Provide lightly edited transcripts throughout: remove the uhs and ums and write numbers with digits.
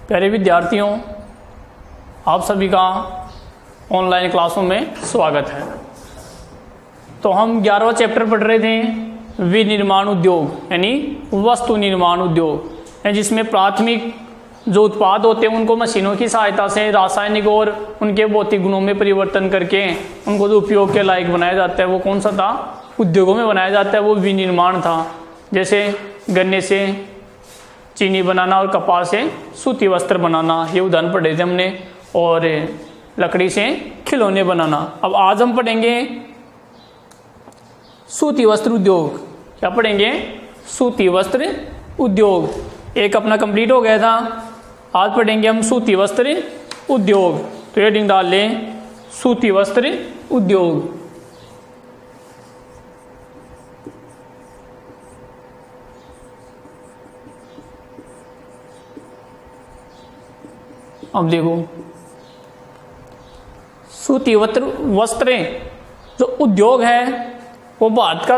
प्यारे विद्यार्थियों, आप सभी का ऑनलाइन क्लासों में स्वागत है। तो हम 11वां चैप्टर पढ़ रहे थे विनिर्माण उद्योग यानी वस्तु निर्माण उद्योग, जिसमें प्राथमिक जो उत्पाद होते हैं उनको मशीनों की सहायता से रासायनिक और उनके भौतिक गुणों में परिवर्तन करके उनको जो उपयोग के लायक बनाया जाता है वो कौन सा था? उद्योगों में बनाया जाता है, वो विनिर्माण था। जैसे गन्ने से चीनी बनाना और कपास से सूती वस्त्र बनाना, ये उदाहरण पढ़े थे हमने, और लकड़ी से खिलौने बनाना। अब आज हम पढ़ेंगे सूती वस्त्र उद्योग। क्या पढ़ेंगे? सूती वस्त्र उद्योग। एक अपना कंप्लीट हो गया था, आज पढ़ेंगे हम सूती वस्त्र उद्योग। तो हेडिंग डाल लें सूती वस्त्र उद्योग। अब देखो, सूती वस्त्र जो उद्योग है वो भारत का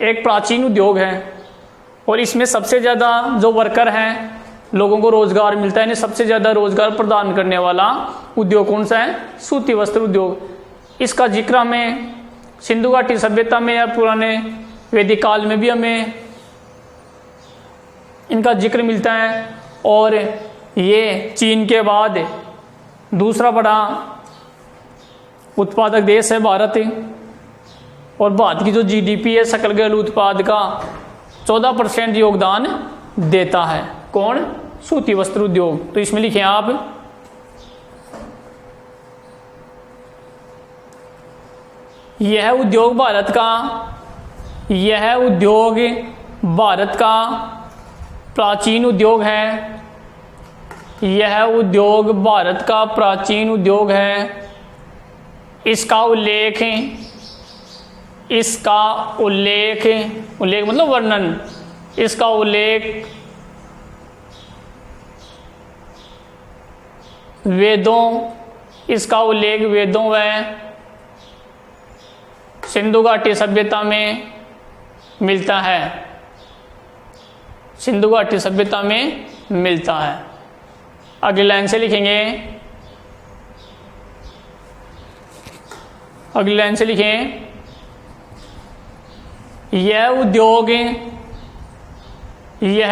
एक प्राचीन उद्योग है और इसमें सबसे ज़्यादा जो वर्कर हैं, लोगों को रोजगार मिलता है, सबसे ज़्यादा रोजगार प्रदान करने वाला उद्योग कौन सा है? सूती वस्त्र उद्योग। इसका जिक्र हमें सिंधु घाटी सभ्यता में या पुराने वैदिक काल में भी हमें इनका जिक्र मिलता है। और ये चीन के बाद दूसरा बड़ा उत्पादक देश है भारत, और भारत की जो जीडीपी है सकल घरेलू उत्पाद का 14% योगदान देता है। कौन? सूती वस्त्र उद्योग। तो इसमें लिखें आप यह उद्योग भारत का प्राचीन उद्योग है। यह उद्योग भारत का प्राचीन उद्योग है। इसका उल्लेख मतलब वर्णन, इसका उल्लेख वेदों व सिंधु घाटी सभ्यता में मिलता है। सिंधु घाटी सभ्यता में मिलता है। अगली लाइन से लिखेंगे, यह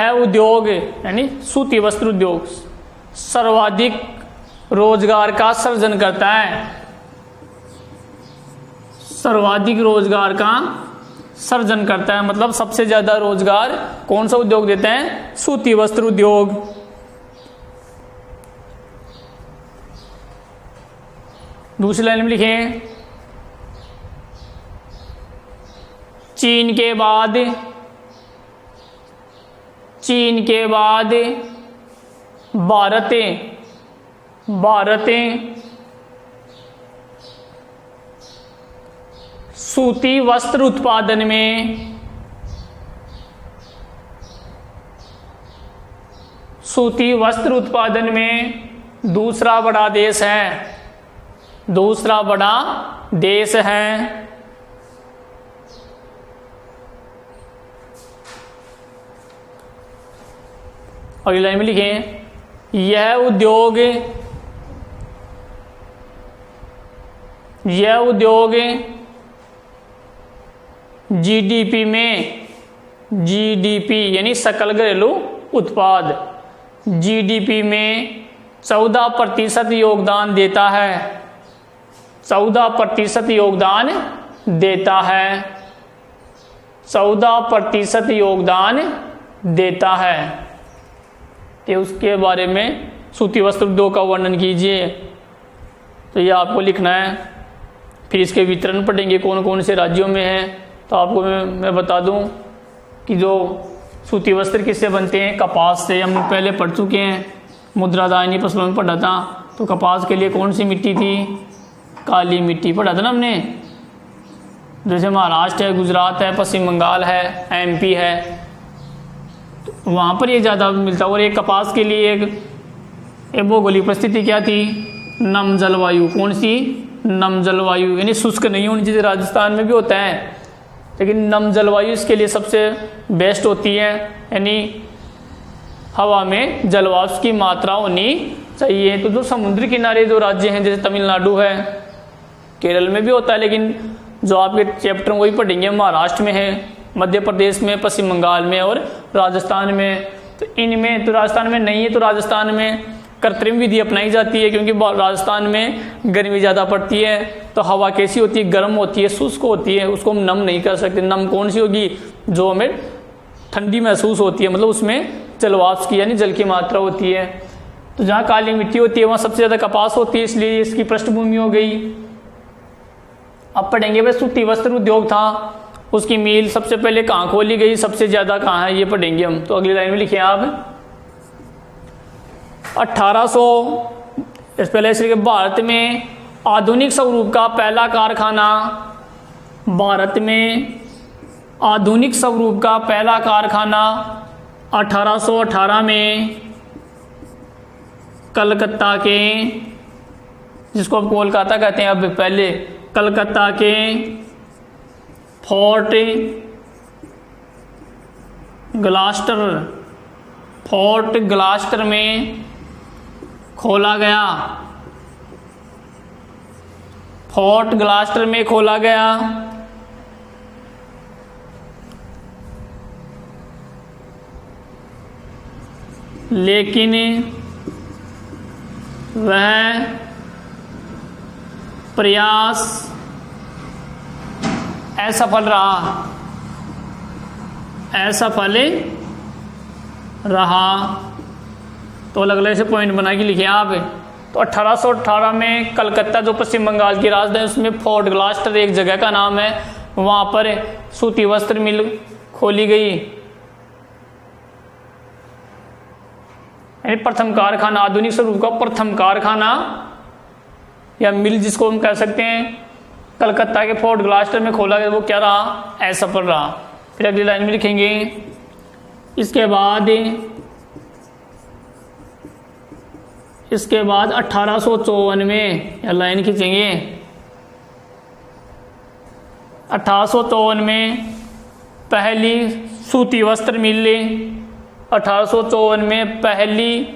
उद्योग यानी सूती वस्त्र उद्योग सर्वाधिक रोजगार का सृजन करता है। सर्वाधिक रोजगार का सृजन करता है, मतलब सबसे ज्यादा रोजगार कौन सा उद्योग देते हैं? सूती वस्त्र उद्योग। दूसरी लाइन में लिखें चीन के बाद भारत सूती वस्त्र उत्पादन में दूसरा बड़ा देश है। अगली लाइन में लिखें यह उद्योग जीडीपी यानी सकल घरेलू उत्पाद, जीडीपी में 14% योगदान देता है। 14% योगदान देता है। 14% योगदान देता है। ये उसके बारे में सूती वस्त्र उद्योग का वर्णन कीजिए। तो ये आपको लिखना है। फिर इसके वितरण पढ़ेंगे कौन कौन से राज्यों में है। तो आपको मैं बता दूं कि जो सूती वस्त्र किससे बनते हैं? कपास से। हम पहले पढ़ चुके हैं, मुद्रादायनी फसलों में पढ़ा था। तो कपास के लिए कौन सी मिट्टी थी? काली मिट्टी पढ़ा था ना हमने। जैसे महाराष्ट्र है, गुजरात है, पश्चिम बंगाल है, एमपी है, तो वहाँ पर ये ज़्यादा मिलता है। और एक कपास के लिए एक भौगोलिक परिस्थिति क्या थी? नम जलवायु। कौन सी? नम जलवायु, यानी शुष्क नहीं होनी चाहिए। राजस्थान में भी होता है, लेकिन नम जलवायु इसके लिए सबसे बेस्ट होती है। यानी हवा में जलवाष्प की मात्रा होनी चाहिए। तो जो समुद्री किनारे जो राज्य हैं, जैसे तमिलनाडु है, केरल में भी होता है, लेकिन जो आपके चैप्टर वही पढ़ेंगे, महाराष्ट्र में है, मध्य प्रदेश में, पश्चिम बंगाल में और राजस्थान में। तो इनमें तो राजस्थान में नहीं है, तो राजस्थान में कृत्रिम विधि अपनाई जाती है, क्योंकि राजस्थान में गर्मी ज़्यादा पड़ती है, तो हवा कैसी होती है, गर्म होती है, शुष्क होती है, उसको हम नम नहीं कर सकते। नम कौन सी होगी, जो हमें ठंडी महसूस होती है, मतलब उसमें जलवाष्प की यानी जल की मात्रा होती है। तो जहाँ काली मिट्टी होती है वहाँ सबसे ज़्यादा कपास होती है, इसलिए इसकी पृष्ठभूमि हो गई। अब पढ़ेंगे भाई सूती वस्त्र उद्योग था, उसकी मील सबसे पहले कहाँ खोली गई, सबसे ज़्यादा कहाँ है, ये पढ़ेंगे हम। तो अगली लाइन में लिखिए आप 1800 इस पहले इसलिए भारत में आधुनिक स्वरूप का पहला कारखाना, भारत में आधुनिक स्वरूप का पहला कारखाना 1818 में कलकत्ता के, जिसको अब कोलकाता कहते हैं, अब पहले कलकत्ता के फोर्ट ग्लास्टर में खोला गया। फोर्ट ग्लास्टर में खोला गया। लेकिन वह प्रयास असफल रहा। तो अलग अलग से पॉइंट बना के लिखिए आप। तो 1818 में कलकत्ता, जो पश्चिम बंगाल की राजधानी, उसमें फोर्ट ग्लास्टर एक जगह का नाम है, वहाँ पर सूती वस्त्र मिल खोली गई, यानी प्रथम कारखाना, आधुनिक स्वरूप का प्रथम कारखाना या मिल जिसको हम कह सकते हैं, कलकत्ता के फोर्ट ग्लास्टर में खोला गया। वो क्या रहा, असफल रहा। फिर अगली लाइन में लिखेंगे, इसके बाद 1854 में, या लाइन खींचेंगे, 1854 में पहली सूती वस्त्र मिल, 1854 में पहली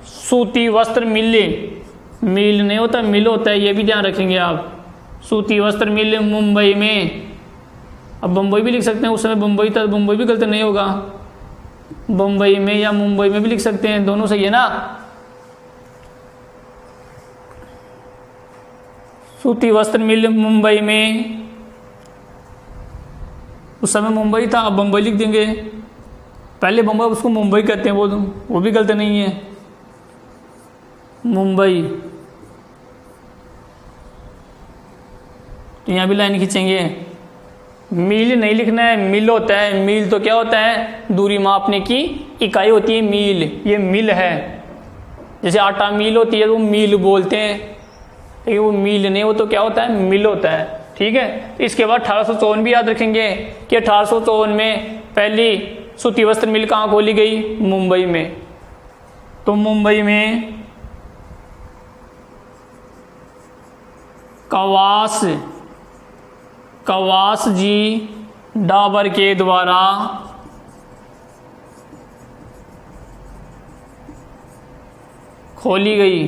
सूती वस्त्र मिल नहीं होता, मिल होता है, ये भी ध्यान रखेंगे आप। सूती वस्त्र मिल मुंबई में, अब बम्बई भी लिख सकते हैं, उस समय बम्बई था, बम्बई भी गलत नहीं होगा, बम्बई में या मुंबई में भी लिख सकते हैं, दोनों सही है ना। सूती वस्त्र मिल मुंबई में, उस समय मुंबई था, अब बम्बई लिख देंगे, पहले बम्बई, उसको मुंबई कहते हैं, वो भी गलत नहीं है, मुंबई। तो यहाँ भी लाइन खींचेंगे, मील नहीं लिखना है, मिल होता है। मील तो क्या होता है, दूरी मापने की इकाई होती है मील, ये मिल है। जैसे आटा मील होती है तो वो मील बोलते हैं, लेकिन वो मील नहीं, वो तो क्या होता है, मिल होता है। ठीक है। इसके बाद 1854 भी याद रखेंगे कि 1854 में पहली सूती वस्त्र मिल कहाँ खोली गई, मुंबई में। तो मुंबई में कवास जी डाबर के द्वारा खोली गई।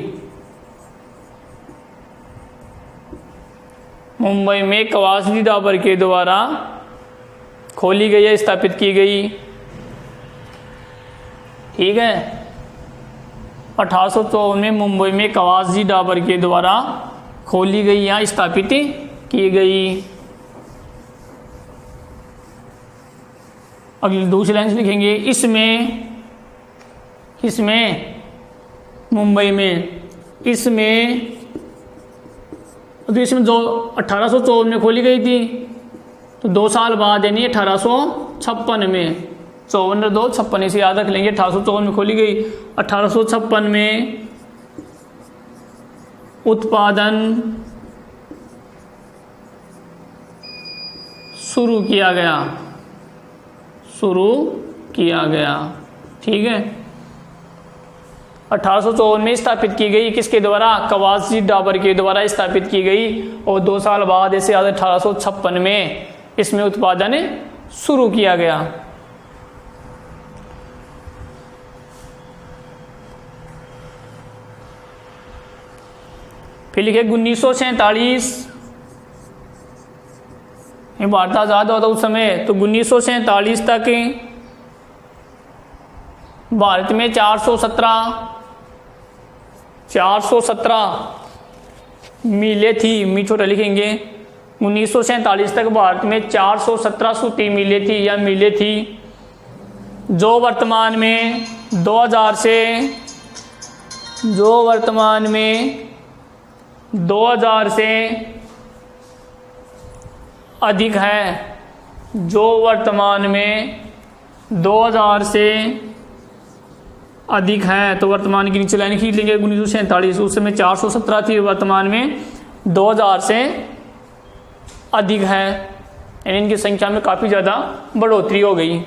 मुंबई में कवास जी डाबर के द्वारा खोली गई है, स्थापित की गई। ठीक है। 1854 में मुंबई में कवास जी डाबर के द्वारा खोली गई या स्थापित की गई। अगली दूसरी लाइन से लिखेंगे, इसमें मुंबई में, इसमें जो 1854 में खोली गई थी, तो 2 साल बाद यानी 1856 में, 54 2 56 इसे याद रख लेंगे। 1854 में खोली गई, 1856 में उत्पादन शुरू किया गया। ठीक है। 1854 में स्थापित की गई, किसके द्वारा, कवास जी डाबर के द्वारा स्थापित की गई। और 2 साल बाद इसे 1856 में इसमें उत्पादन शुरू किया गया। फिर लिखे 1947, ये भारत आज़ाद हुआ था उस समय, तो 1947 तक भारत में 417 मिलें थी। मी छोटा लिखेंगे। 1947 तक भारत में 417 सूती मिलें थी या मिलें थी, जो वर्तमान में 2000 से अधिक है, जो वर्तमान में 2000 से अधिक है। तो वर्तमान की नीचे लाइन खींच लेंगे। 1947 उस समय 417 थी, वर्तमान में 2000 से अधिक है, यानी इनकी संख्या में काफ़ी ज़्यादा बढ़ोतरी हो गई।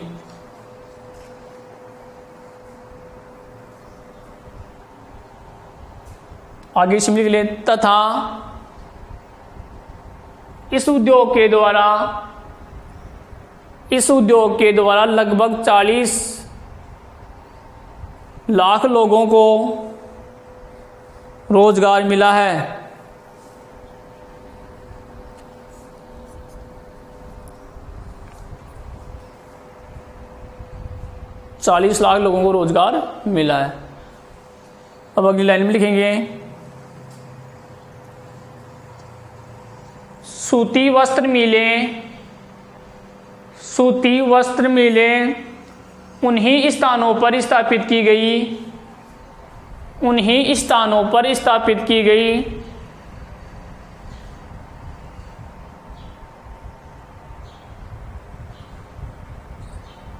आगे इसमें लिख ले, तथा इस उद्योग के द्वारा लगभग 40 लाख लोगों को रोजगार मिला है। चालीस लाख लोगों को रोजगार मिला है। अब अगली लाइन में लिखेंगे, सूती वस्त्र मिलें उन्हीं स्थानों पर स्थापित की गई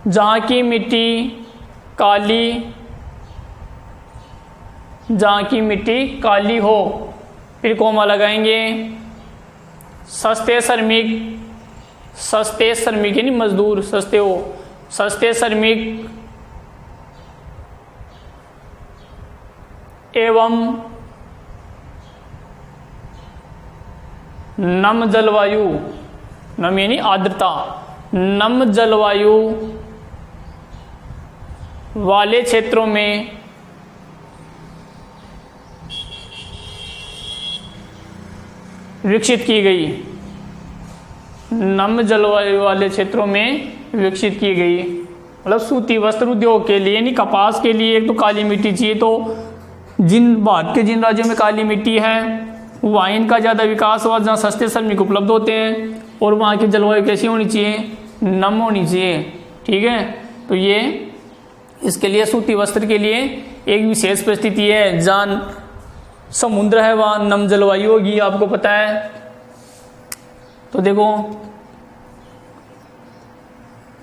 जहाँ की मिट्टी काली हो। फिर कोमा लगाएंगे, सस्ते श्रमिक यानी मजदूर, सस्ते श्रमिक एवं नम जलवायु, नम यानी आर्द्रता, नम जलवायु वाले क्षेत्रों में विकसित की गई। नम जलवायु वाले क्षेत्रों में विकसित की गई, मतलब सूती वस्त्र उद्योग के लिए, यानी कपास के लिए एक तो काली मिट्टी चाहिए। तो भारत के जिन राज्यों में काली मिट्टी है वहाँ इनका ज़्यादा विकास हुआ, जहाँ सस्ते श्रमिक उपलब्ध होते हैं, और वहाँ की जलवायु कैसी होनी चाहिए, नम होनी चाहिए। ठीक है, तो ये इसके लिए सूती वस्त्र के लिए एक विशेष परिस्थिति है, जहाँ समुद्र है वहाँ नम जलवायु होगी, आपको पता है। तो देखो,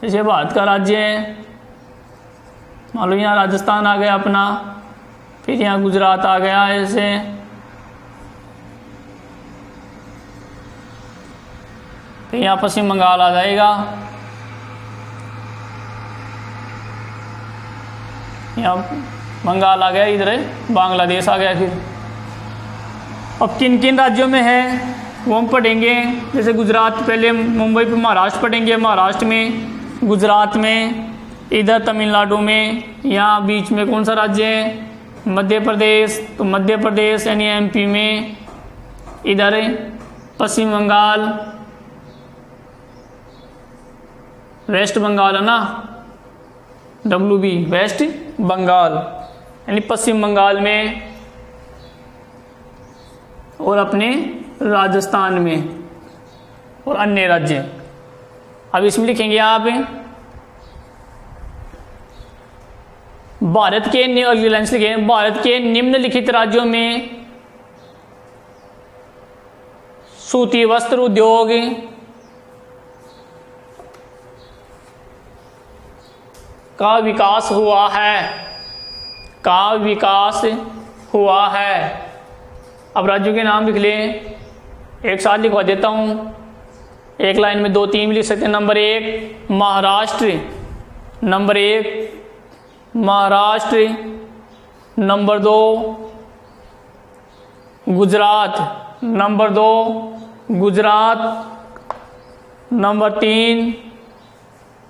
जैसे भारत का राज्य है, मान लो यहाँ राजस्थान आ गया अपना, फिर यहाँ गुजरात आ गया, ऐसे फिर यहाँ पश्चिम बंगाल आ जाएगा, यहाँ बंगाल आ गया, इधर बांग्लादेश आ गया। फिर अब किन किन राज्यों में है वो हम पढ़ेंगे। जैसे गुजरात, पहले मुंबई पे महाराष्ट्र पढ़ेंगे, महाराष्ट्र में, गुजरात में, इधर तमिलनाडु में, यहाँ बीच में कौन सा राज्य है, मध्य प्रदेश, तो मध्य प्रदेश यानी एमपी में, इधर पश्चिम बंगाल, वेस्ट बंगाल है ना, WB वेस्ट बंगाल यानी पश्चिम बंगाल में, और अपने राजस्थान में, और अन्य राज्य। अब इसमें लिखेंगे आप भारत के लिखेंगे, भारत के निम्नलिखित राज्यों में सूती वस्त्र उद्योग का विकास हुआ है। अब राज्यों के नाम लिख लें, एक साथ लिखवा देता हूँ, एक लाइन में 2-3 भी लिख सकते हैं। Number 1 Maharashtra, number 2 Gujarat, number 3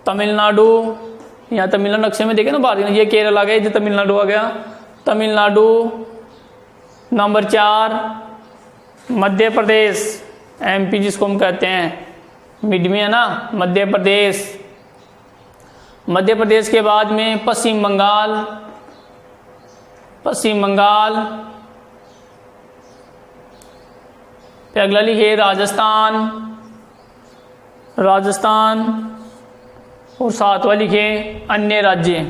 Tamil Nadu, यहाँ तमिलनाडु नक्शे में देखे ना भारत, ये केरल आ गया, ये तमिलनाडु आ गया, तमिलनाडु। नंबर 4 मध्य प्रदेश, एमपी जिसको हम कहते हैं, मिड में है ना मध्य प्रदेश। मध्य प्रदेश के बाद में पश्चिम बंगाल, पश्चिम बंगाल। फिर अगला लिखिए राजस्थान, राजस्थान। और सातवां लिखिए अन्य राज्य।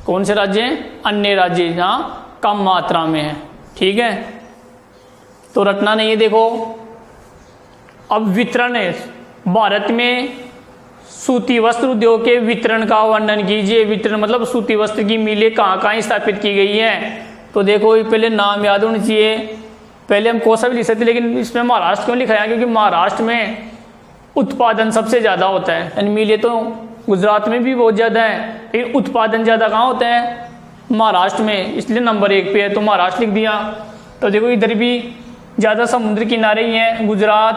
कौन से राज्य? अन्य राज्य, जहाँ कम मात्रा में है। ठीक है, तो रटना नहीं है। देखो अब वितरण है, भारत में सूती वस्त्र उद्योग के वितरण का वर्णन कीजिए। वितरण मतलब सूती वस्त्र की मिलें कहाँ कहाँ स्थापित की गई है। तो देखो पहले नाम याद होने चाहिए। पहले हम कोसा भी लिख सकते, लेकिन इसमें महाराष्ट्र क्यों लिखा है? क्योंकि महाराष्ट्र में उत्पादन सबसे ज़्यादा होता है। यानी मिलें तो गुजरात में भी बहुत ज़्यादा है, लेकिन उत्पादन ज़्यादा कहाँ होता है? महाराष्ट्र में, इसलिए नंबर 1 पे है, तो महाराष्ट्र लिख दिया। तो देखो इधर भी ज़्यादा समुद्र किनारे ही हैं, गुजरात,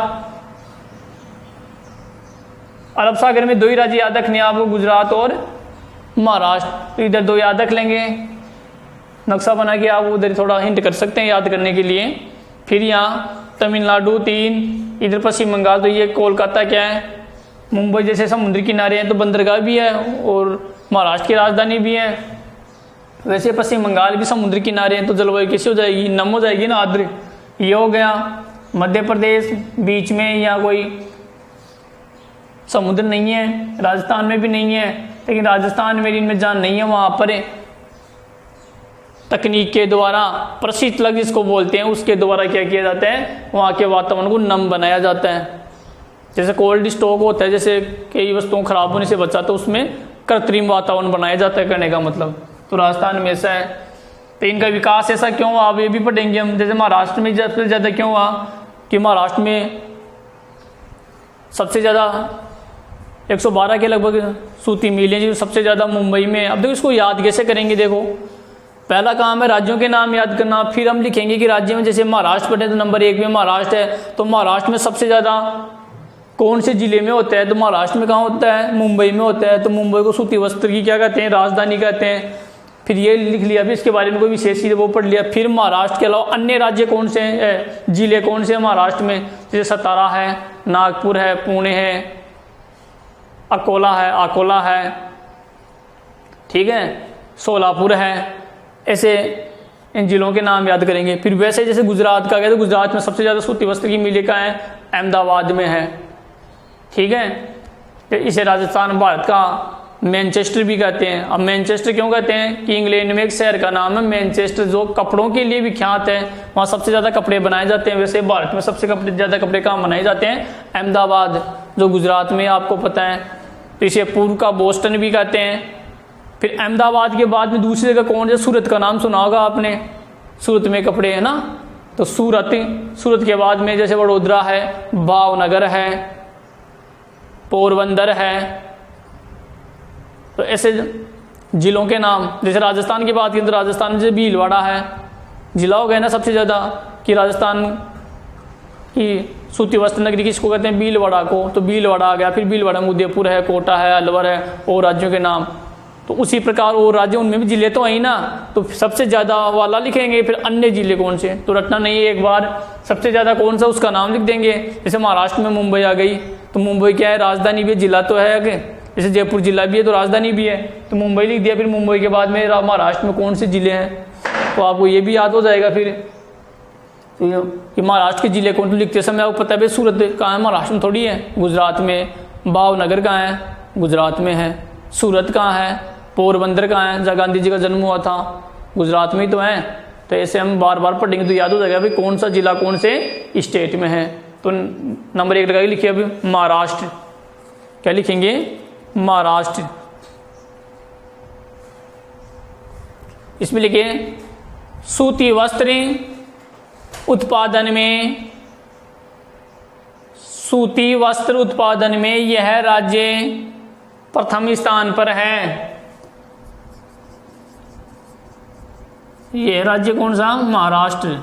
अरब सागर में 2 ही राज्य याद रखने आपको, गुजरात और महाराष्ट्र। तो इधर 2 याद रख लेंगे। नक्शा बना के आप उधर थोड़ा हिंट कर सकते हैं याद करने के लिए। फिर यहाँ तमिलनाडु 3, इधर पश्चिम बंगाल, तो ये कोलकाता क्या है, मुंबई जैसे समुद्री किनारे हैं तो बंदरगाह भी है और महाराष्ट्र की राजधानी भी है। वैसे पश्चिम बंगाल भी समुद्री किनारे हैं तो जलवायु कैसी हो जाएगी? नम हो जाएगी ना, आर्द्र। ये हो गया। मध्य प्रदेश बीच में, यहाँ कोई समुद्र नहीं है, राजस्थान में भी नहीं है, लेकिन राजस्थान में इनमें जान नहीं है। वहाँ पर तकनीक के द्वारा, प्रशीतलक जिसको बोलते हैं, उसके द्वारा क्या किया जाता है? वहाँ के वातावरण को नम बनाया जाता है। जैसे कोल्ड स्टॉक होता है, जैसे कई वस्तुओं खराब होने से बचाता है, उसमें कृत्रिम वातावरण बनाया जाता है, कहने का मतलब। तो राजस्थान में ऐसा है। तो इनका विकास ऐसा क्यों हुआ, अब ये भी पढ़ेंगे हम। जैसे महाराष्ट्र में सबसे ज़्यादा क्यों हुआ कि महाराष्ट्र में सबसे ज़्यादा 112 के लगभग सूती मिलें जो सबसे ज़्यादा मुंबई में। अब देखो इसको याद कैसे करेंगे? देखो पहला काम है राज्यों के नाम याद करना। फिर हम लिखेंगे कि राज्य में, जैसे महाराष्ट्र पढ़े तो नंबर 1 में महाराष्ट्र है, तो महाराष्ट्र में सबसे ज़्यादा कौन से जिले में होता है? तो महाराष्ट्र में कहाँ होता है? मुंबई में होता है। तो मुंबई को सूती वस्त्र की क्या कहते हैं? राजधानी कहते हैं। फिर ये लिख लिया, फिर इसके बारे में कोई विशेष चीज़ वो पढ़ लिया। फिर महाराष्ट्र के अलावा अन्य राज्य कौन से हैं, जिले कौन से हैं महाराष्ट्र में? जैसे सतारा है, नागपुर है, पुणे है, अकोला है, ठीक है, सोलापुर है। ऐसे इन जिलों के नाम याद करेंगे। फिर वैसे जैसे गुजरात का, तो गुजरात में सबसे ज़्यादा सूती वस्त्र की मिलें कहाँ है? अहमदाबाद में है, ठीक है। फिर इसे राजस्थान भारत का मैनचेस्टर भी कहते हैं। अब मैनचेस्टर क्यों कहते हैं? कि इंग्लैंड में एक शहर का नाम है मैनचेस्टर, जो कपड़ों के लिए विख्यात है। वहाँ सबसे ज़्यादा कपड़े बनाए जाते हैं। वैसे भारत में सबसे ज़्यादा कपड़े कहाँ बनाए जाते हैं? अहमदाबाद, जो गुजरात में, आपको पता है। तो इसे पूर्व का बोस्टन भी कहते हैं। फिर अहमदाबाद के बाद में दूसरी जगह कौन है? सूरत का नाम सुना होगा आपने, सूरत में कपड़े है ना। तो सूरत के बाद में जैसे वडोदरा है, भावनगर है, पोरबंदर है। तो ऐसे जिलों के नाम। जैसे राजस्थान की बात की तो राजस्थान में जैसे भीलवाड़ा है, जिला हो गया ना सबसे ज़्यादा, कि राजस्थान की सूती वस्त्र नगरी किसको कहते हैं? भीलवाड़ा को। तो भीलवाड़ा आ गया। फिर भीलवाड़ा में उदयपुर है, कोटा है, अलवर है, और राज्यों के नाम। तो उसी प्रकार और राज्य, उनमें भी जिले तो आई ना, तो सबसे ज़्यादा वाला लिखेंगे। फिर अन्य जिले कौन से, तो रटना नहीं है, एक बार सबसे ज़्यादा कौन सा उसका नाम लिख देंगे। जैसे महाराष्ट्र में मुंबई आ गई, तो मुंबई क्या है? राजधानी भी है, जिला तो है आगे। जैसे जयपुर जिला भी है तो राजधानी भी है, तो मुंबई लिख दिया। फिर मुंबई के बाद में महाराष्ट्र में कौन से जिले हैं, तो आपको ये भी याद हो जाएगा। फिर कि महाराष्ट्र के जिले कौन, तो लिखते समय आपको पता है सूरत कहाँ है? महाराष्ट्र में थोड़ी है, गुजरात में। भावनगर कहाँ है? गुजरात में है। सूरत कहाँ है? पोरबंदर कहाँ है? जहाँ गांधी जी का जन्म हुआ था, गुजरात में ही तो है। तो ऐसे हम बार बार पढ़ेंगे तो याद हो जाएगा भाई कौन सा जिला कौन से स्टेट में है। तो नंबर 1 लगा के लिखिए अभी महाराष्ट्र। क्या लिखेंगे? महाराष्ट्र। इसमें लिखिए सूती वस्त्र उत्पादन में, सूती वस्त्र उत्पादन में यह राज्य प्रथम स्थान पर है। यह राज्य कौन सा? महाराष्ट्र।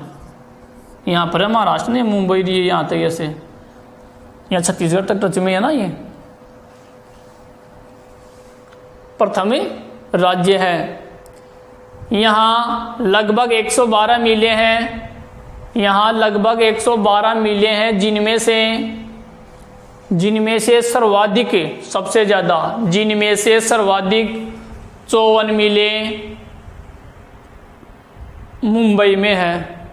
यहाँ पर है महाराष्ट्र ने, मुंबई दिए यहाँ तक, ऐसे यहाँ छत्तीसगढ़ तक टच में है ना। ये प्रथम राज्य है। यहाँ लगभग 112 मिलें हैं यहाँ लगभग 112 मीलें हैं, जिनमें से सर्वाधिक, सबसे ज़्यादा, जिनमें से सर्वाधिक 54 मीलें मुंबई में है।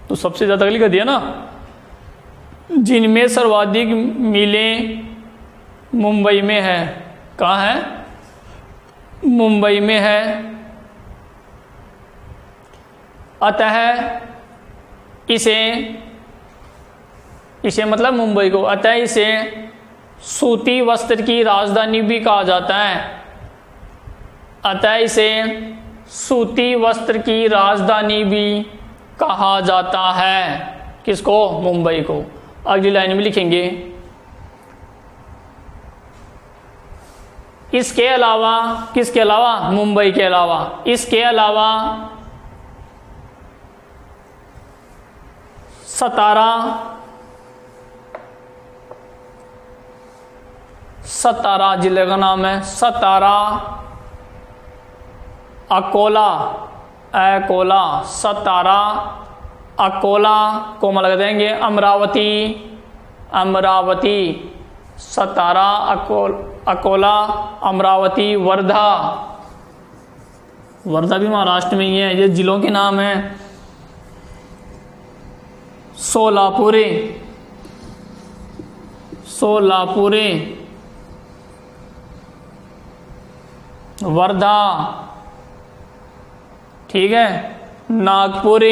तो सबसे ज़्यादा लिख दिया ना, जिनमें सर्वाधिक मीलें मुंबई में है। कहाँ है? मुंबई में है। अतः इसे मतलब मुंबई को, अतः इसे सूती वस्त्र की राजधानी भी कहा जाता है। अतः इसे सूती वस्त्र की राजधानी भी कहा जाता है। किसको? मुंबई को। अगली लाइन में लिखेंगे, इसके अलावा, किसके अलावा? मुंबई के अलावा। इसके अलावा सतारा जिले का नाम है। सतारा, अकोला, सतारा, अकोला कोमा लगा देंगे, अमरावती, सतारा, अकोला, अमरावती, वर्धा भी महाराष्ट्र में ही है। ये जिलों के नाम हैं। सोलापुर, वर्धा, ठीक है, नागपुर,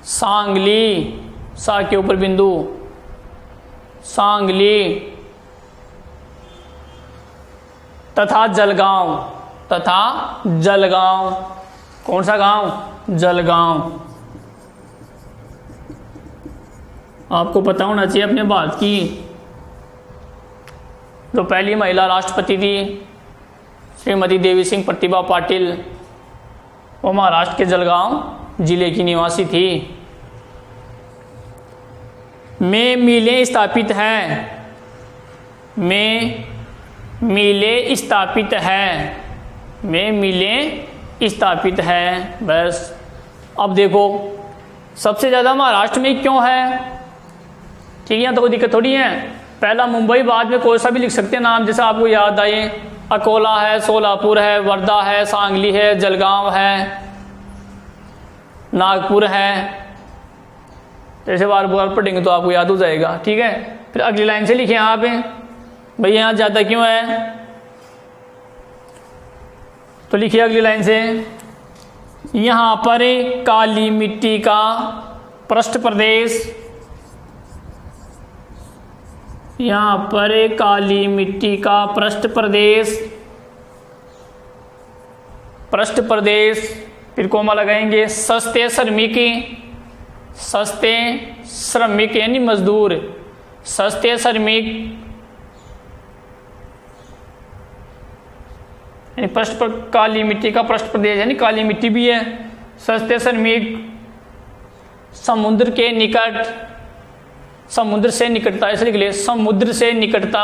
सांगली, सा के ऊपर बिंदु, सांगली, तथा जलगांव, कौन सा गांव? जलगांव। आपको पता होना चाहिए अपने भारत की जो पहली महिला राष्ट्रपति थी, श्रीमती देवी सिंह प्रतिभा पाटिल, वो महाराष्ट्र के जलगांव जिले की निवासी थी। में मीलें स्थापित है। बस अब देखो सबसे ज़्यादा महाराष्ट्र में क्यों है? ठीक है, यहाँ तो कोई दिक्कत थोड़ी है। पहला मुंबई, बाद में कोई सा भी लिख सकते हैं नाम, जैसे आपको याद आए। अकोला है, सोलापुर है, वर्धा है, सांगली है, जलगांव है, नागपुर है। जैसे बार बार पढ़ेंगे तो आपको याद हो जाएगा। ठीक है, फिर अगली लाइन से लिखें आप, भाई यहाँ ज़्यादा क्यों है? तो लिखिए अगली लाइन से, यहाँ पर काली मिट्टी का पृष्ठ प्रदेश, यहाँ पर काली मिट्टी का पृष्ठ प्रदेश, फिर कोमा लगाएंगे, सस्ते श्रमिक यानी मजदूर, सस्ते श्रमिक यानी काली मिट्टी का पृष्ठ प्रदेश यानी काली मिट्टी भी है। सस्ते श्रमिक, समुद्र के निकट, समुद्र से निकटता, ऐसे लिख ले, समुद्र से निकटता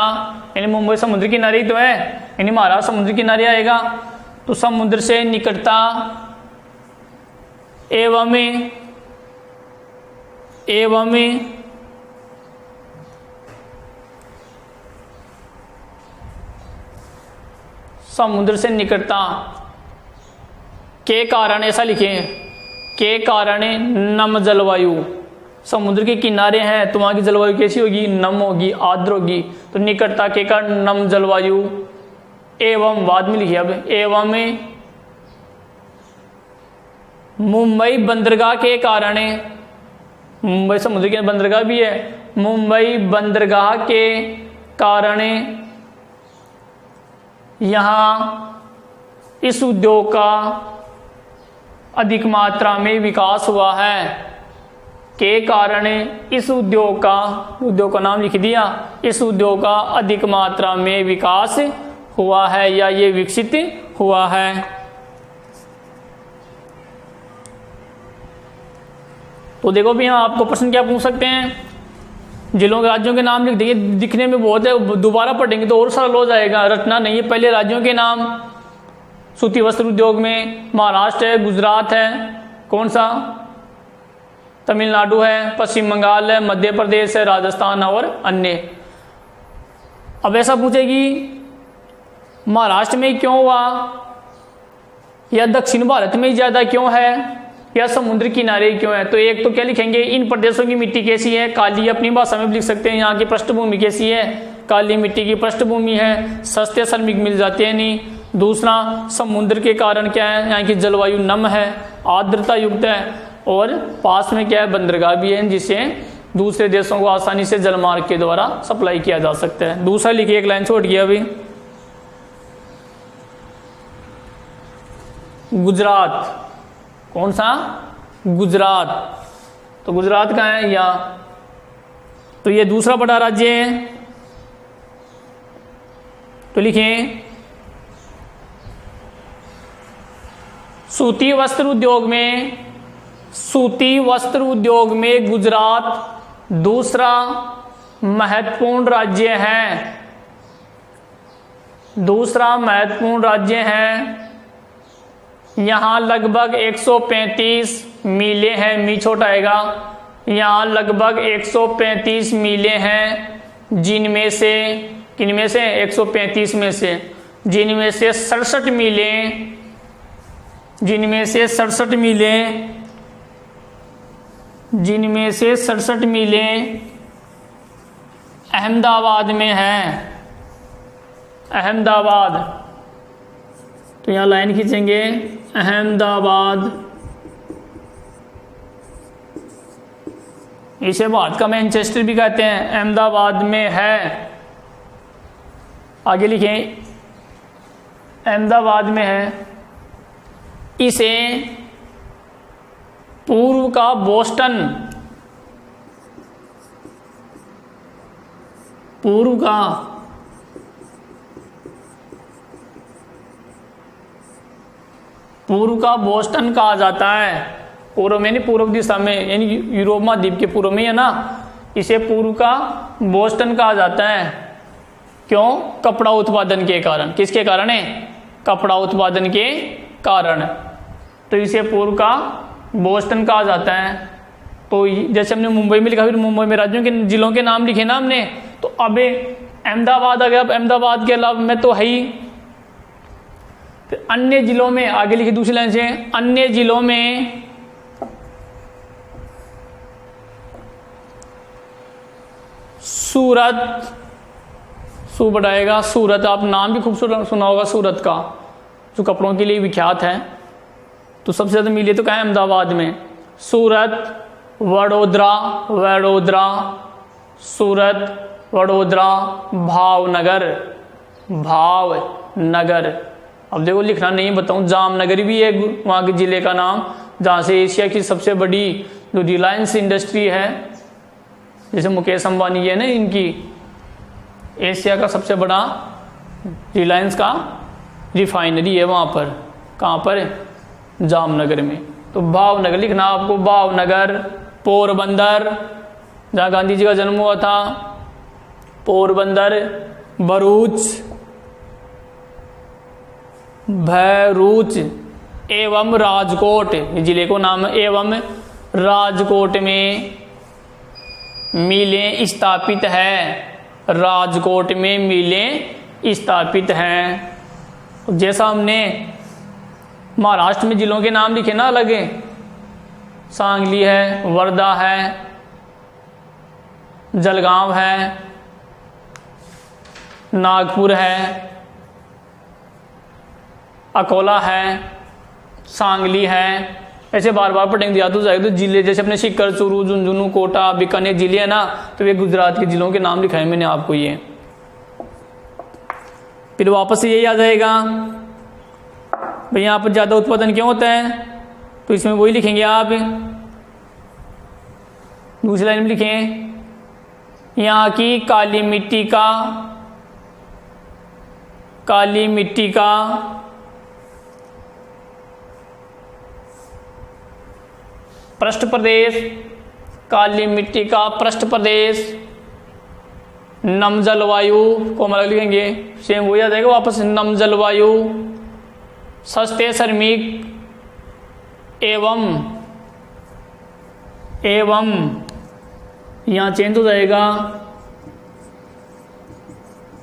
यानी मुंबई समुद्र किनारे तो है, यानी महाराष्ट्र समुद्र किनारे आएगा। तो समुद्र से निकटता एवं समुद्र से निकटता के कारण, ऐसा लिखें, के कारण नम जलवायु, समुद्र के किनारे हैं तो वहाँ की जलवायु कैसी होगी? नम होगी, आर्द्र होगी। तो निकटता के कारण नम जलवायु, एवं बाद में लिखिए अब, एवं मुंबई बंदरगाह के कारण, मुंबई समुद्र के बंदरगाह भी है, मुंबई बंदरगाह के कारण यहाँ इस उद्योग का अधिक मात्रा में विकास हुआ है। के कारण इस उद्योग का नाम लिख दिया, इस उद्योग का अधिक मात्रा में विकास हुआ है या ये विकसित हुआ है। तो देखो भी यहाँ आपको प्रश्न क्या पूछ सकते हैं, जिलों के राज्यों के नाम लिख देंगे, दिखने में बहुत है, दोबारा पढ़ेंगे तो और सरल हो जाएगा, रटना नहीं है। पहले राज्यों के नाम, सूती वस्त्र उद्योग में महाराष्ट्र है, गुजरात है, कौन सा, तमिलनाडु है, पश्चिम बंगाल है, मध्य प्रदेश है, राजस्थान और अन्य। अब ऐसा पूछेगी महाराष्ट्र में क्यों हुआ, या दक्षिण भारत में ज़्यादा क्यों है, या समुद्र किनारे क्यों है, तो एक तो क्या लिखेंगे, इन प्रदेशों की मिट्टी कैसी है, काली, अपनी भाषा में भी लिख सकते हैं, यहाँ की पृष्ठभूमि कैसी है, काली मिट्टी की पृष्ठभूमि है, सस्ते श्रमिक मिल जाते हैं नहीं। दूसरा, समुद्र के कारण क्या है, यहाँ की जलवायु नम है, आर्द्रता युक्त है, और पास में क्या है, बंदरगाह भी है, जिससे दूसरे देशों को आसानी से जलमार्ग के द्वारा सप्लाई किया जा सकता है। दूसरा लिखिए, एक लाइन छोड़ गया अभी, गुजरात, कौन सा, गुजरात, तो गुजरात कहाँ है, यहाँ, तो ये दूसरा बड़ा राज्य है। तो लिखें, सूती वस्त्र उद्योग में, सूती वस्त्र उद्योग में गुजरात दूसरा महत्वपूर्ण राज्य है, दूसरा महत्वपूर्ण राज्य है। यहाँ लगभग 135 मीलें हैं, मी छोटा आएगा, यहाँ लगभग 135 मीलें हैं, जिनमें से, किनमें से, 135 में से, जिनमें से 67 मीलें, जिनमें से 67 मीलें, जिनमें से 67 मीलें अहमदाबाद में हैं, अहमदाबाद, तो यहाँ लाइन खींचेंगे, अहमदाबाद, इसे भारत का मैनचेस्टर भी कहते हैं, अहमदाबाद में है। आगे लिखें, अहमदाबाद में है। इसे पूर्व का बोस्टन, पूर्व का बोस्टन कहा जाता है। पूर्व में नहीं, पूर्व दिशा में, यानी यूरोप महाद्वीप के पूर्व में है ना, इसे पूर्व का बोस्टन कहा जाता है। क्यों, कपड़ा उत्पादन के कारण, किसके कारण है, कपड़ा उत्पादन के कारण, तो इसे पूर्व का बोस्टन कहा जाता है। तो जैसे हमने मुंबई में लिखा, फिर मुंबई में राज्यों के जिलों के नाम लिखे ना हमने, तो अब अहमदाबाद आ गया, अब अहमदाबाद के अलावा में तो है ही, फिर अन्य जिलों में, आगे लिखी दूसरी लाइन से, अन्य जिलों में सूरत, सू बढ़ाएगा, सूरत, आप नाम भी खूबसूरत सुना होगा सूरत का, जो कपड़ों के लिए विख्यात है, तो सबसे ज़्यादा मिले तो कहाँ है, अहमदाबाद में। सूरत, वडोदरा, वडोदरा, सूरत, वडोदरा, भावनगर, भावनगर, अब देखो लिखना नहीं बताऊं, जामनगर भी है वहाँ के ज़िले का नाम, जहाँ से एशिया की सबसे बड़ी जो रिलायंस इंडस्ट्री है, जैसे मुकेश अंबानी है ना, इनकी एशिया का सबसे बड़ा रिलायंस का रिफाइनरी है वहाँ पर, कहाँ पर, जामनगर में। तो भावनगर लिखना आपको, भावनगर, पोरबंदर, जहाँ गांधी जी का जन्म हुआ था, पोरबंदर, भरूच, भरूच एवं राजकोट, जिले को नाम है, एवं राजकोट में मिलें स्थापित है, राजकोट में मिलें स्थापित हैं। जैसा हमने महाराष्ट्र में जिलों के नाम लिखे ना अलग, सांगली है, वर्धा है, जलगांव है, नागपुर है, अकोला है, सांगली है, ऐसे बार बार पढ़ेंगे, याद हो जाएगा। तो जिले जैसे अपने सीकर, चूरू, झुंझुनू, कोटा, बीकानेर जिले है ना, तो ये गुजरात के जिलों के नाम लिखाए मैंने आपको ये। फिर वापस यही आ जाएगा भाई, यहाँ पर ज़्यादा उत्पादन क्यों होता है, तो इसमें वही लिखेंगे आप, दूसरी लाइन में लिखें, यहाँ की काली मिट्टी का पृष्ठ प्रदेश, काली मिट्टी का पृष्ठ प्रदेश नम जलवायु को हम अलग लिखेंगे, सेम हो जाएगा वापस, नम जलवायु, सस्ते श्रमिक एवं यहाँ चेंज हो जाएगा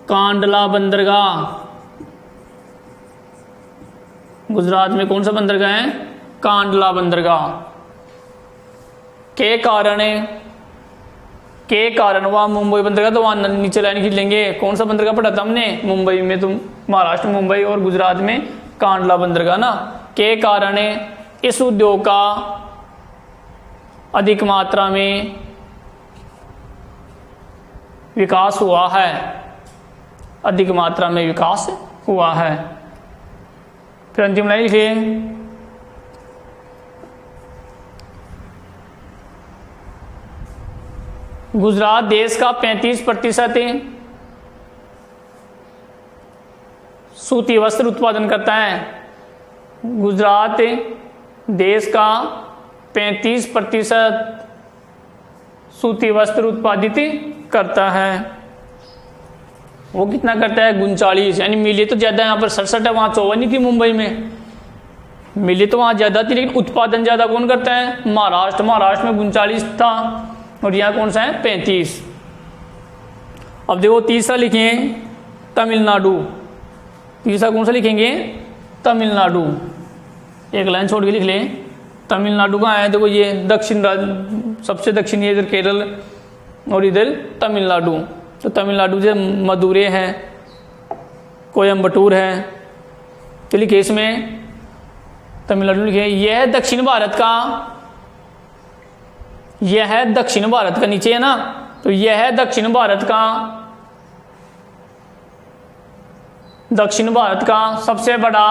कांडला बंदरगाह। गुजरात में कौन सा बंदरगाह है? कांडला बंदरगाह। के कारण वहाँ मुंबई बंदरगाह, तो वहाँ नीचे लाइन खींच लेंगे। कौन सा बंदरगाह पढ़ा था हमने? मुंबई में, तो महाराष्ट्र मुंबई और गुजरात में कांडला बंदरगाह ना। के कारण इस उद्योग का अधिक मात्रा में विकास हुआ है, अधिक मात्रा में विकास हुआ है। फिर अंतिम लाइन लिखिए, गुजरात देश का 35% सूती वस्त्र उत्पादन करता है। गुजरात देश का 35% सूती वस्त्र उत्पादित करता है। वो कितना करता है? 39, यानी मिली तो ज़्यादा, यहाँ पर 67 है, वहाँ 54 थी मुंबई में। मिली तो वहाँ ज़्यादा थी, लेकिन उत्पादन ज़्यादा कौन करता है? महाराष्ट्र में 39 था, और यहाँ कौन सा है? 35। अब देखो तीसरा लिखिए तमिलनाडु। तीसरा कौन सा लिखेंगे? तमिलनाडु। एक लाइन छोड़ के लिख लें। तमिलनाडु कहाँ है? देखो ये दक्षिण सबसे दक्षिण, इधर केरल और इधर तमिलनाडु। तो तमिलनाडु से मदुरै है, कोयम्बटूर है, तो लिखिए इसमें तमिलनाडु लिखिए। यह दक्षिण भारत का, यह है दक्षिण भारत का, नीचे है ना, तो यह है दक्षिण भारत का, दक्षिण भारत का सबसे बड़ा,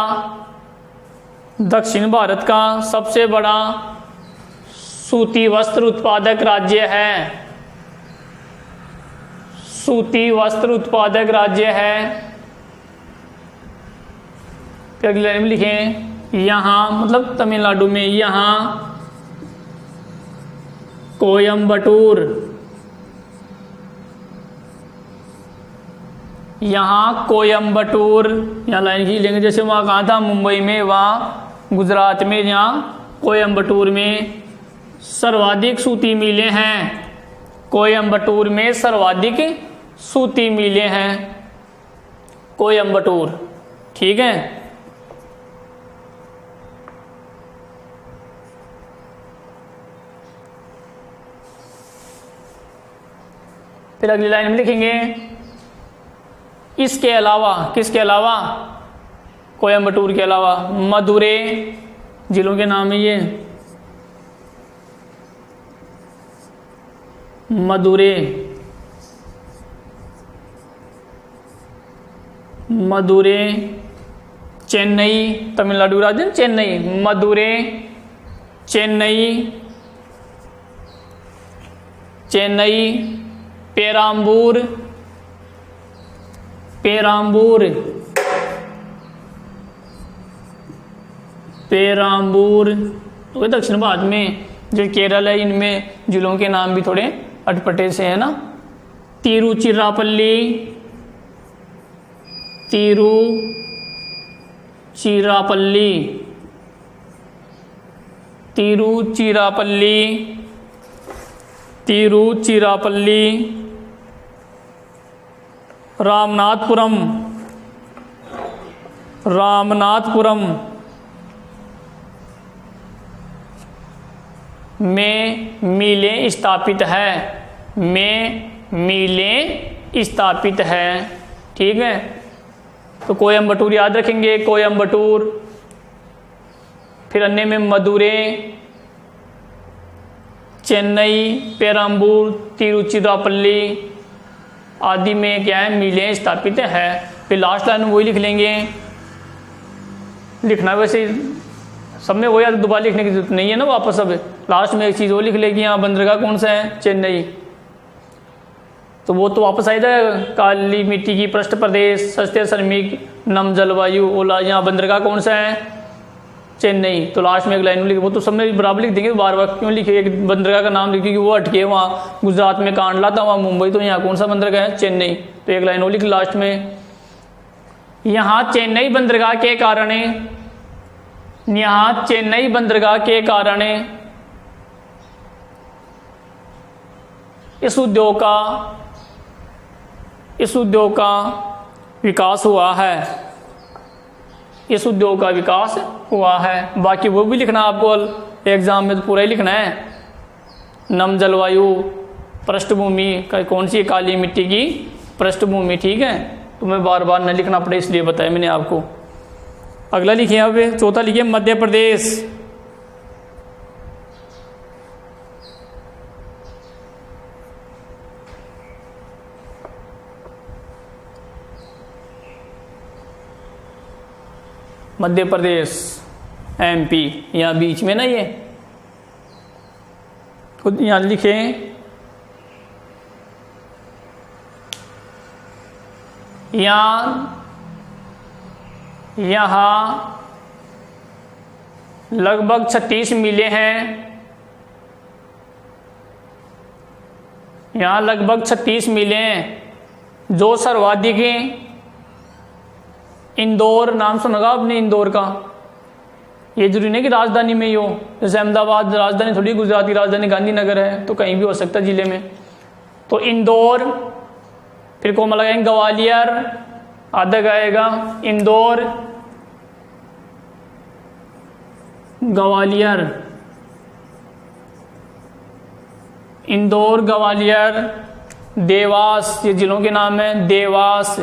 दक्षिण भारत का सबसे बड़ा सूती वस्त्र उत्पादक राज्य है। सूती वस्त्र उत्पादक राज्य है। फिर अगले लाइन में लिखें, यहाँ मतलब तमिलनाडु में, यहाँ कोयम्बटूर, यहाँ कोयम्बटूर, यहाँ लाइन खींच लेंगे। जैसे वहाँ कहाँ था? मुंबई में, वहाँ गुजरात में, यहाँ कोयम्बटूर में सर्वाधिक सूती मिलें हैं। कोयम्बटूर में सर्वाधिक सूती मिलें हैं, कोयम्बटूर। ठीक है, फिर अगली लाइन में लिखेंगे इसके अलावा, किसके अलावा? कोयम्बटूर के अलावा मदुरै, जिलों के नाम है ये, मदुरै, मदुरै, चेन्नई, तमिलनाडु राज्य चेन्नई, मदुरै, चेन्नई, चेन्नई, पेराम्बूर, पेराम्बूर, पेराम्बूर, तो दक्षिण भारत में जो केरल है, इनमें जिलों के नाम भी थोड़े अटपटे से है ना। तिरुचिरापल्ली, तिरुचिरापल्ली, तिरुचिरापल्ली, तिरुचिरापल्ली, रामनाथपुरम, रामनाथपुरम में मिलें स्थापित है, में मिलें स्थापित है। ठीक है, तो कोयम्बटूर याद रखेंगे, कोयम्बटूर, फिर अन्य में मदुरै, चेन्नई, पेराम्बूर, तिरुचिरापल्ली आदि में क्या है? मिलें स्थापित है। फिर लास्ट लाइन में वही लिख लेंगे, लिखना वैसे सब में वही, याद दोबारा लिखने की जरूरत नहीं है ना वापस। अब लास्ट में एक चीज़ वो लिख लेगी, यहाँ बंदरगाह कौन सा है? चेन्नई, तो वो तो वापस आ जाएगा। काली मिट्टी की पृष्ठ प्रदेश, सस्ते श्रमिक, नम जलवायु, ओला, यहाँ बंदरगाह कौन सा है? चेन्नई, तो लास्ट में एक लाइन लिखे, वो तो सब में बराबर लिख देंगे, बार बार क्यों लिखे, एक बंदरगाह का नाम लिखे क्योंकि वो अटके वहाँ गुजरात में कांडला था, वहाँ मुंबई, तो यहाँ कौन सा बंदरगाह है, चेन्नई, तो एक लाइन वो लिख लास्ट में। यहाँ चेन्नई बंदरगाह के कारण, यहाँ चेन्नई बंदरगाह के कारण इस उद्योग का विकास हुआ है, इस उद्योग का विकास हुआ है। बाकी वो भी लिखना आपको एग्जाम में, तो पूरा ही लिखना है। नम जलवायु पृष्ठभूमि, कौन सी काली मिट्टी की पृष्ठभूमि, ठीक है, तो मैं बार बार न लिखना पड़े इसलिए बताया मैंने आपको। अगला लिखिए, अब चौथा लिखिए, मध्य प्रदेश। मध्य प्रदेश एमपी, यहाँ बीच में ना, ये खुद यहाँ लिखें, यहाँ लगभग 36 मिलें हैं, यहाँ लगभग 36 मिलें हैं जो सर्वाधिक, इंदौर नाम सुना आपने, इंदौर का, ये जरूरी नहीं कि राजधानी में ही हो, जैसे अहमदाबाद राजधानी थोड़ी, गुजरात की राजधानी गांधीनगर है, तो कहीं भी हो सकता है जिले में, तो इंदौर, फिर कोमा लगाएंगे ग्वालियर, आधा आएगा इंदौर, ग्वालियर, इंदौर, ग्वालियर, देवास, ये जिलों के नाम है, देवास,